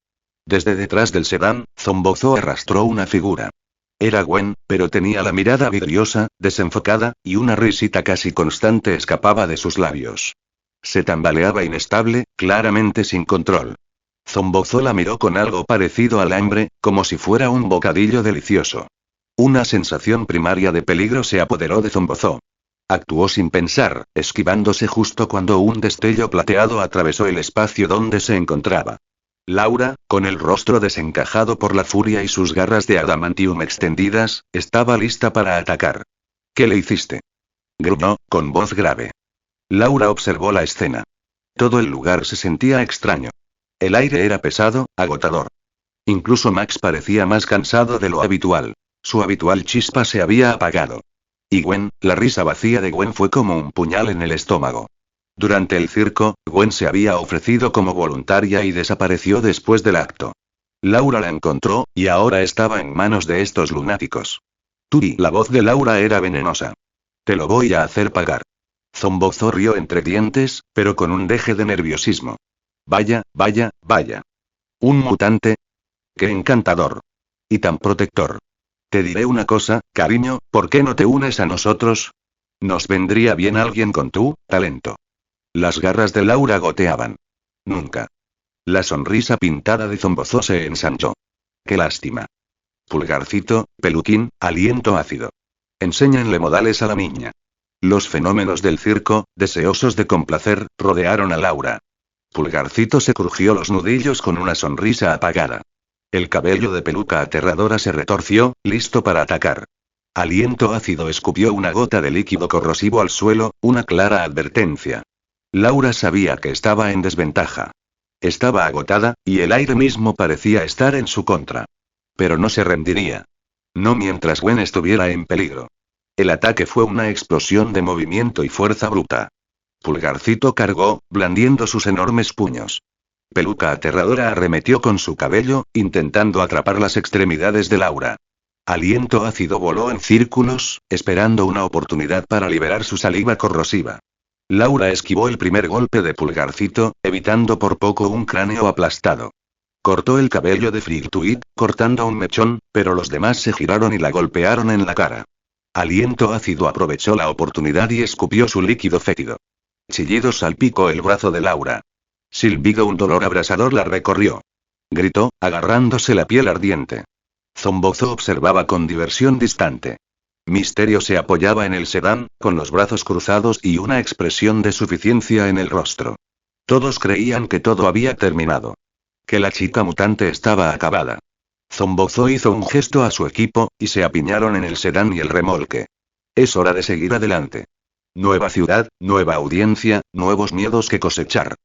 Desde detrás del sedán, Zombozo arrastró una figura. Era Gwen, pero tenía la mirada vidriosa, desenfocada, y una risita casi constante escapaba de sus labios. Se tambaleaba inestable, claramente sin control. Zombozo la miró con algo parecido al hambre, como si fuera un bocadillo delicioso. Una sensación primaria de peligro se apoderó de Zombozo. Actuó sin pensar, esquivándose justo cuando un destello plateado atravesó el espacio donde se encontraba. Laura, con el rostro desencajado por la furia y sus garras de adamantium extendidas, estaba lista para atacar. ¿Qué le hiciste? Gruñó, con voz grave. Laura observó la escena. Todo el lugar se sentía extraño. El aire era pesado, agotador. Incluso Max parecía más cansado de lo habitual. Su habitual chispa se había apagado. Y Gwen, la risa vacía de Gwen fue como un puñal en el estómago. Durante el circo, Gwen se había ofrecido como voluntaria y desapareció después del acto. Laura la encontró, y ahora estaba en manos de estos lunáticos. La voz de Laura era venenosa. Te lo voy a hacer pagar. Zombozo rió entre dientes, pero con un deje de nerviosismo. Vaya, vaya, vaya. ¿Un mutante? ¡Qué encantador! Y tan protector. Te diré una cosa, cariño, ¿por qué no te unes a nosotros? Nos vendría bien alguien con tu talento. Las garras de Laura goteaban. Nunca. La sonrisa pintada de Zombozo se ensanchó. ¡Qué lástima! Pulgarcito, peluquín, aliento ácido. Enséñenle modales a la niña. Los fenómenos del circo, deseosos de complacer, rodearon a Laura. Pulgarcito se crujió los nudillos con una sonrisa apagada. El cabello de peluca aterradora se retorció, listo para atacar. Aliento ácido escupió una gota de líquido corrosivo al suelo, una clara advertencia. Laura sabía que estaba en desventaja. Estaba agotada, y el aire mismo parecía estar en su contra. Pero no se rendiría. No mientras Gwen estuviera en peligro. El ataque fue una explosión de movimiento y fuerza bruta. Pulgarcito cargó, blandiendo sus enormes puños. Peluca aterradora arremetió con su cabello, intentando atrapar las extremidades de Laura. Aliento ácido voló en círculos, esperando una oportunidad para liberar su saliva corrosiva. Laura esquivó el primer golpe de Pulgarcito, evitando por poco un cráneo aplastado. Cortó el cabello de Frigtuit, cortando un mechón, pero los demás se giraron y la golpearon en la cara. Aliento ácido aprovechó la oportunidad y escupió su líquido fétido. Chillido salpicó el brazo de Laura. Silbido un dolor abrasador la recorrió. Gritó, agarrándose la piel ardiente. Zombozo observaba con diversión distante. Misterio se apoyaba en el sedán, con los brazos cruzados y una expresión de suficiencia en el rostro. Todos creían que todo había terminado. Que la chica mutante estaba acabada. Zombozo hizo un gesto a su equipo, y se apiñaron en el sedán y el remolque. Es hora de seguir adelante. Nueva ciudad, nueva audiencia, nuevos miedos que cosechar.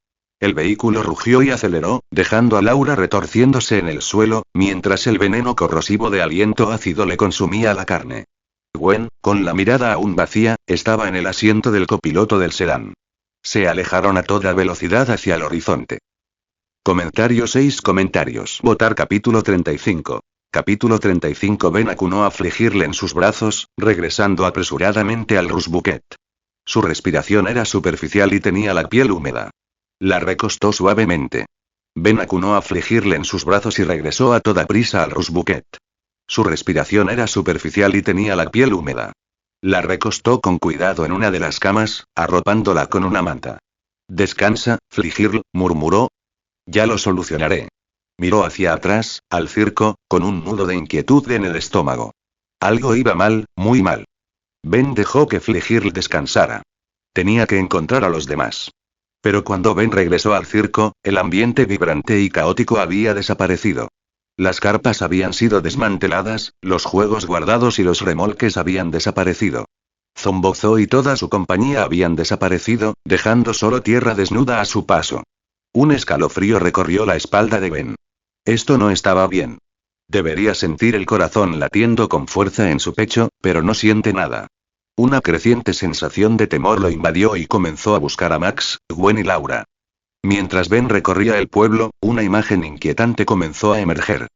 El vehículo rugió y aceleró, dejando a Laura retorciéndose en el suelo, mientras el veneno corrosivo de aliento ácido le consumía la carne. Gwen, con la mirada aún vacía, estaba en el asiento del copiloto del sedán. Se alejaron a toda velocidad hacia el horizonte. Comentarios 6 comentarios. Votar capítulo 35. Capítulo 35. Ben acunó a afligirle en sus brazos, regresando apresuradamente al Rusbuquet. Su respiración era superficial y tenía la piel húmeda. La recostó suavemente. Ben acunó a afligirle en sus brazos y regresó a toda prisa al Rusbuquet. Su respiración era superficial y tenía la piel húmeda. La recostó con cuidado en una de las camas, arropándola con una manta. Descansa, Fligirl, murmuró. Ya lo solucionaré. Miró hacia atrás, al circo, con un nudo de inquietud en el estómago. Algo iba mal, muy mal. Ben dejó que Fligirl descansara. Tenía que encontrar a los demás. Pero cuando Ben regresó al circo, el ambiente vibrante y caótico había desaparecido. Las carpas habían sido desmanteladas, los juegos guardados y los remolques habían desaparecido. Zombozo y toda su compañía habían desaparecido, dejando solo tierra desnuda a su paso. Un escalofrío recorrió la espalda de Ben. Esto no estaba bien. Debería sentir el corazón latiendo con fuerza en su pecho, pero no siente nada. Una creciente sensación de temor lo invadió y comenzó a buscar a Max, Gwen y Laura. Mientras Ben recorría el pueblo, una imagen inquietante comenzó a emerger.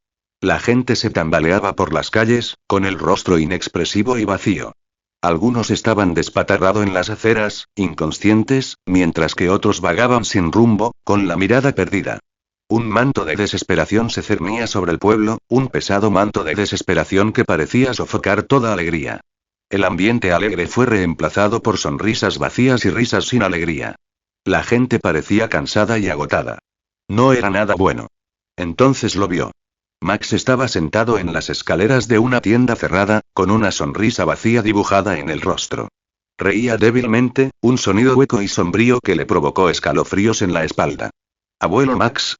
La gente se tambaleaba por las calles, con el rostro inexpresivo y vacío. Algunos estaban despatarrado en las aceras, inconscientes, mientras que otros vagaban sin rumbo, con la mirada perdida. Un manto de desesperación se cernía sobre el pueblo, un pesado manto de desesperación que parecía sofocar toda alegría. El ambiente alegre fue reemplazado por sonrisas vacías y risas sin alegría. La gente parecía cansada y agotada. No era nada bueno. Entonces lo vio. Max estaba sentado en las escaleras de una tienda cerrada, con una sonrisa vacía dibujada en el rostro. Reía débilmente, un sonido hueco y sombrío que le provocó escalofríos en la espalda. ¿Abuelo Max?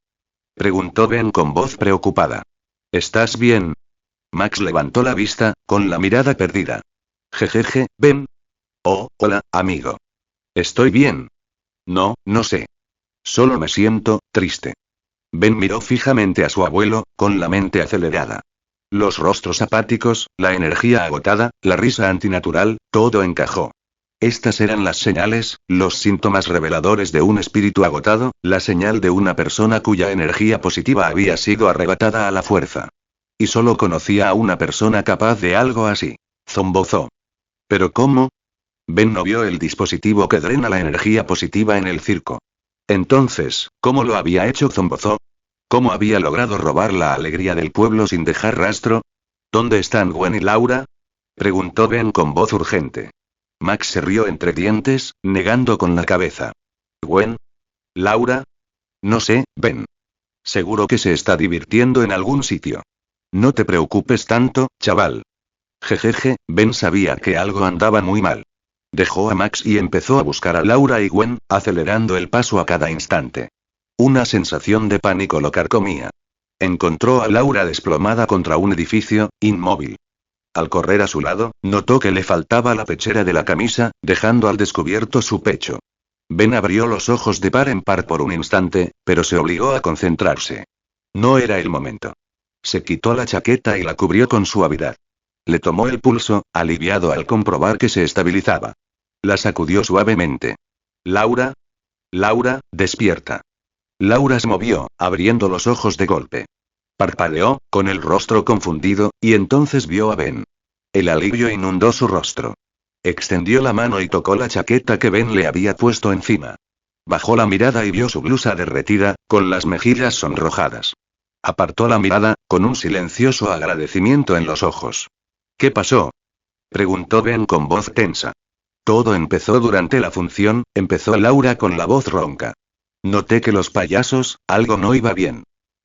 Preguntó Ben con voz preocupada. ¿Estás bien? Max levantó la vista, con la mirada perdida. Jejeje, Ben. Oh, hola, amigo. Estoy bien. No, no sé. Solo me siento triste. Ben miró fijamente a su abuelo, con la mente acelerada. Los rostros apáticos, la energía agotada, la risa antinatural, todo encajó. Estas eran las señales, los síntomas reveladores de un espíritu agotado, la señal de una persona cuya energía positiva había sido arrebatada a la fuerza. Y solo conocía a una persona capaz de algo así. Zombozó. ¿Pero cómo? Ben no vio el dispositivo que drena la energía positiva en el circo. Entonces, ¿cómo lo había hecho Zombozó? ¿Cómo había logrado robar la alegría del pueblo sin dejar rastro? ¿Dónde están Gwen y Laura? Preguntó Ben con voz urgente. Max se rió entre dientes, negando con la cabeza. ¿Gwen? ¿Laura? No sé, Ben. Seguro que se está divirtiendo en algún sitio. No te preocupes tanto, chaval. Jejeje, Ben sabía que algo andaba muy mal. Dejó a Max y empezó a buscar a Laura y Gwen, acelerando el paso a cada instante. Una sensación de pánico lo carcomía. Encontró a Laura desplomada contra un edificio, inmóvil. Al correr a su lado, notó que le faltaba la pechera de la camisa, dejando al descubierto su pecho. Ben abrió los ojos de par en par por un instante, pero se obligó a concentrarse. No era el momento. Se quitó la chaqueta y la cubrió con suavidad. Le tomó el pulso, aliviado al comprobar que se estabilizaba. La sacudió suavemente. ¿Laura? Laura, despierta. Laura se movió, abriendo los ojos de golpe. Parpadeó, con el rostro confundido, y entonces vio a Ben. El alivio inundó su rostro. Extendió la mano y tocó la chaqueta que Ben le había puesto encima. Bajó la mirada y vio su blusa derretida, con las mejillas sonrojadas. Apartó la mirada, con un silencioso agradecimiento en los ojos. ¿Qué pasó? Preguntó Ben con voz tensa. Todo empezó durante la función, empezó Laura con la voz ronca. Noté que los payasos, algo no iba bien.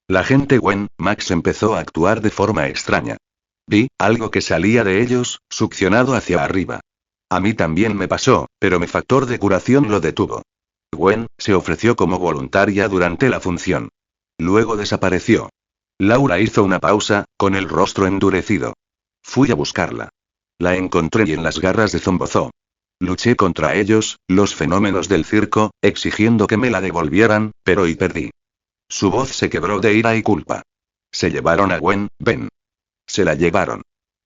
La gente Gwen, Max empezó a actuar de forma extraña. Vi, algo que salía de ellos, succionado hacia arriba. A mí también me pasó, pero mi factor de curación lo detuvo. Gwen, se ofreció como voluntaria durante la función. Luego desapareció. Laura hizo una pausa, con el rostro endurecido. Fui a buscarla. La encontré y en las garras de Zombozó. Luché contra ellos, los fenómenos del circo, exigiendo que me la devolvieran, pero y perdí. Su voz se quebró de ira y culpa. Se llevaron a Gwen, Ben. Se la llevaron.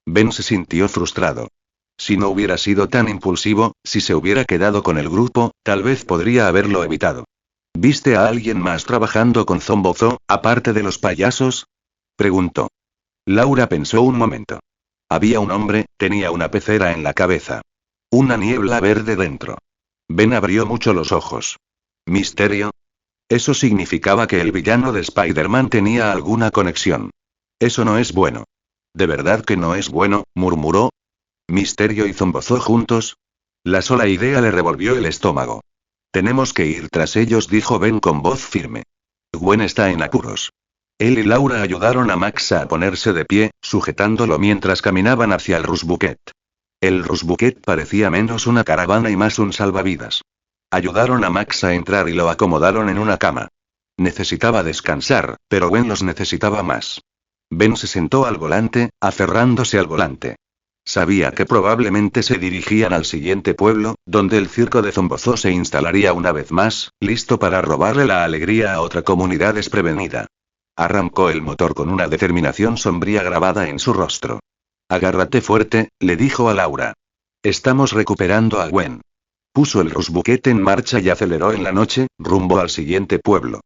Ben se sintió frustrado. Si no hubiera sido tan impulsivo, si se hubiera quedado con el grupo, tal vez podría haberlo evitado. ¿Viste a alguien más trabajando con Zombozó, aparte de los payasos? Preguntó. Laura pensó un momento. Había un hombre, tenía una pecera en la cabeza. Una niebla verde dentro. Ben abrió mucho los ojos. ¿Misterio? Eso significaba que el villano de Spider-Man tenía alguna conexión. Eso no es bueno. ¿De verdad que no es bueno?, murmuró. ¿Misterio y Zombozó juntos? La sola idea le revolvió el estómago. Tenemos que ir tras ellos, dijo Ben con voz firme. Gwen está en apuros. Él y Laura ayudaron a Max a ponerse de pie, sujetándolo mientras caminaban hacia el Rusbuquet. El Rusbuquet parecía menos una caravana y más un salvavidas. Ayudaron a Max a entrar y lo acomodaron en una cama. Necesitaba descansar, pero Gwen los necesitaba más. Ben se sentó al volante, aferrándose al volante. Sabía que probablemente se dirigían al siguiente pueblo, donde el circo de Zombozó se instalaría una vez más, listo para robarle la alegría a otra comunidad desprevenida. Arrancó el motor con una determinación sombría grabada en su rostro. Agárrate fuerte, le dijo a Laura. Estamos recuperando a Gwen. Puso el Rusbuquet en marcha y aceleró en la noche, rumbo al siguiente pueblo.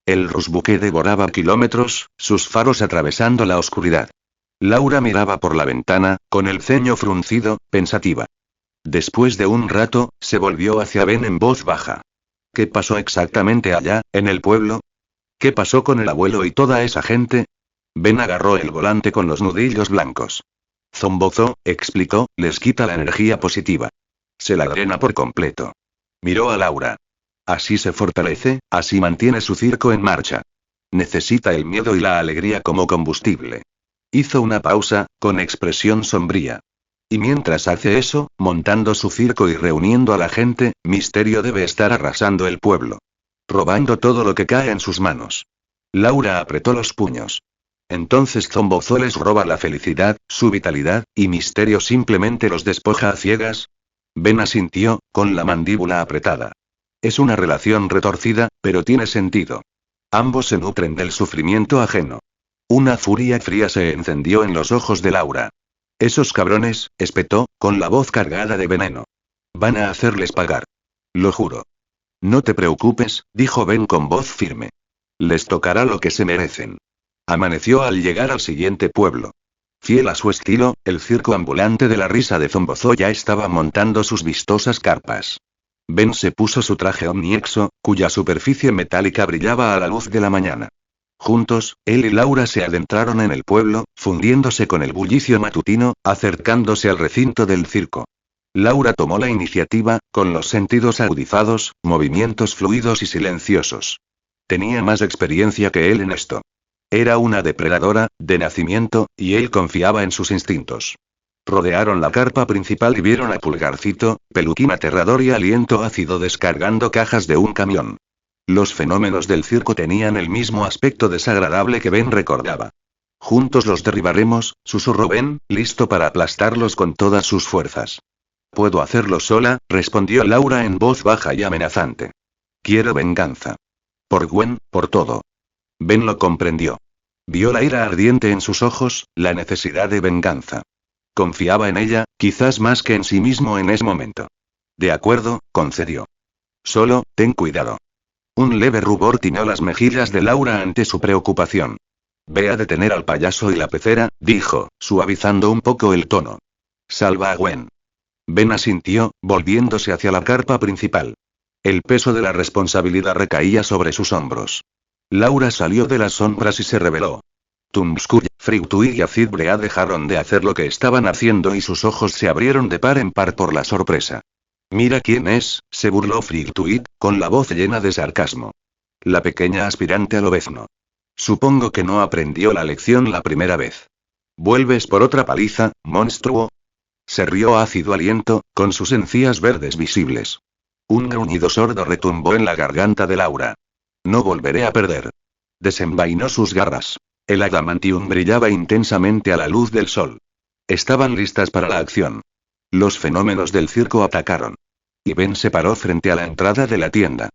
El Rusbuquet devoraba kilómetros, sus faros atravesando la oscuridad. Laura miraba por la ventana, con el ceño fruncido, pensativa. Después de un rato, se volvió hacia Ben en voz baja. ¿Qué pasó exactamente allá, en el pueblo? ¿Qué pasó con el abuelo y toda esa gente? Ben agarró el volante con los nudillos blancos. Zombozó, explicó, les quita la energía positiva. Se la drena por completo. Miró a Laura. Así se fortalece, así mantiene su circo en marcha. Necesita el miedo y la alegría como combustible. Hizo una pausa, con expresión sombría. Y mientras hace eso, montando su circo y reuniendo a la gente, Misterio debe estar arrasando el pueblo. Robando todo lo que cae en sus manos. Laura apretó los puños. Entonces Zombozó les roba la felicidad, su vitalidad, y Misterio simplemente los despoja a ciegas. Ben asintió, con la mandíbula apretada. Es una relación retorcida, pero tiene sentido. Ambos se nutren del sufrimiento ajeno. Una furia fría se encendió en los ojos de Laura. Esos cabrones, espetó, con la voz cargada de veneno. Van a hacerles pagar. Lo juro. No te preocupes, dijo Ben con voz firme. Les tocará lo que se merecen. Amaneció al llegar al siguiente pueblo. Fiel a su estilo, el circo ambulante de la risa de Zombozó ya estaba montando sus vistosas carpas. Ben se puso su traje omniexo, cuya superficie metálica brillaba a la luz de la mañana. Juntos, él y Laura se adentraron en el pueblo, fundiéndose con el bullicio matutino, acercándose al recinto del circo. Laura tomó la iniciativa, con los sentidos agudizados, movimientos fluidos y silenciosos. Tenía más experiencia que él en esto. Era una depredadora, de nacimiento, y él confiaba en sus instintos. Rodearon la carpa principal y vieron a Pulgarcito, peluquín aterrador y aliento ácido descargando cajas de un camión. Los fenómenos del circo tenían el mismo aspecto desagradable que Ben recordaba. Juntos los derribaremos, susurró Ben, listo para aplastarlos con todas sus fuerzas. Puedo hacerlo sola, respondió Laura en voz baja y amenazante. Quiero venganza. Por Gwen, por todo. Ben lo comprendió. Vio la ira ardiente en sus ojos, la necesidad de venganza. Confiaba en ella, quizás más que en sí mismo en ese momento. De acuerdo, concedió. Solo, ten cuidado. Un leve rubor tiñó las mejillas de Laura ante su preocupación. Ve a detener al payaso y la pecera, dijo, suavizando un poco el tono. Salva a Gwen. Ben asintió, volviéndose hacia la carpa principal. El peso de la responsabilidad recaía sobre sus hombros. Laura salió de las sombras y se reveló. Tumskull, Frigtuig y Acid Brea dejaron de hacer lo que estaban haciendo y sus ojos se abrieron de par en par por la sorpresa. Mira quién es, se burló Frigtuig, con la voz llena de sarcasmo. La pequeña aspirante al obezno. Supongo que no aprendió la lección la primera vez. ¿Vuelves por otra paliza, monstruo? Se rió ácido aliento, con sus encías verdes visibles. Un gruñido sordo retumbó en la garganta de Laura. No volveré a perder. Desenvainó sus garras. El adamantium brillaba intensamente a la luz del sol. Estaban listas para la acción. Los fenómenos del circo atacaron. Y Ben se paró frente a la entrada de la tienda.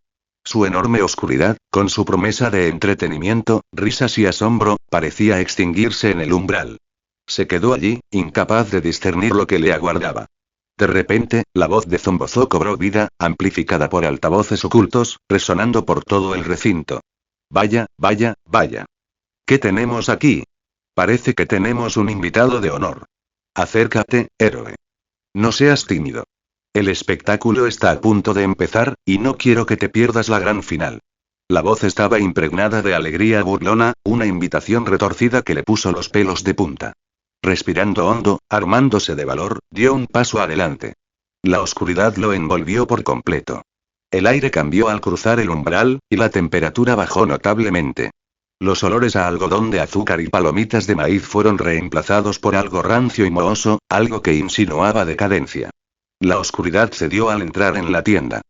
Su enorme oscuridad, con su promesa de entretenimiento, risas y asombro, parecía extinguirse en el umbral. Se quedó allí, incapaz de discernir lo que le aguardaba. De repente, la voz de Zombozo cobró vida, amplificada por altavoces ocultos, resonando por todo el recinto. Vaya, vaya, vaya. ¿Qué tenemos aquí? Parece que tenemos un invitado de honor. Acércate, héroe. No seas tímido. El espectáculo está a punto de empezar, y no quiero que te pierdas la gran final. La voz estaba impregnada de alegría burlona, una invitación retorcida que le puso los pelos de punta. Respirando hondo, armándose de valor, dio un paso adelante. La oscuridad lo envolvió por completo. El aire cambió al cruzar el umbral, y la temperatura bajó notablemente. Los olores a algodón de azúcar y palomitas de maíz fueron reemplazados por algo rancio y mohoso, algo que insinuaba decadencia. La oscuridad cedió al entrar en la tienda.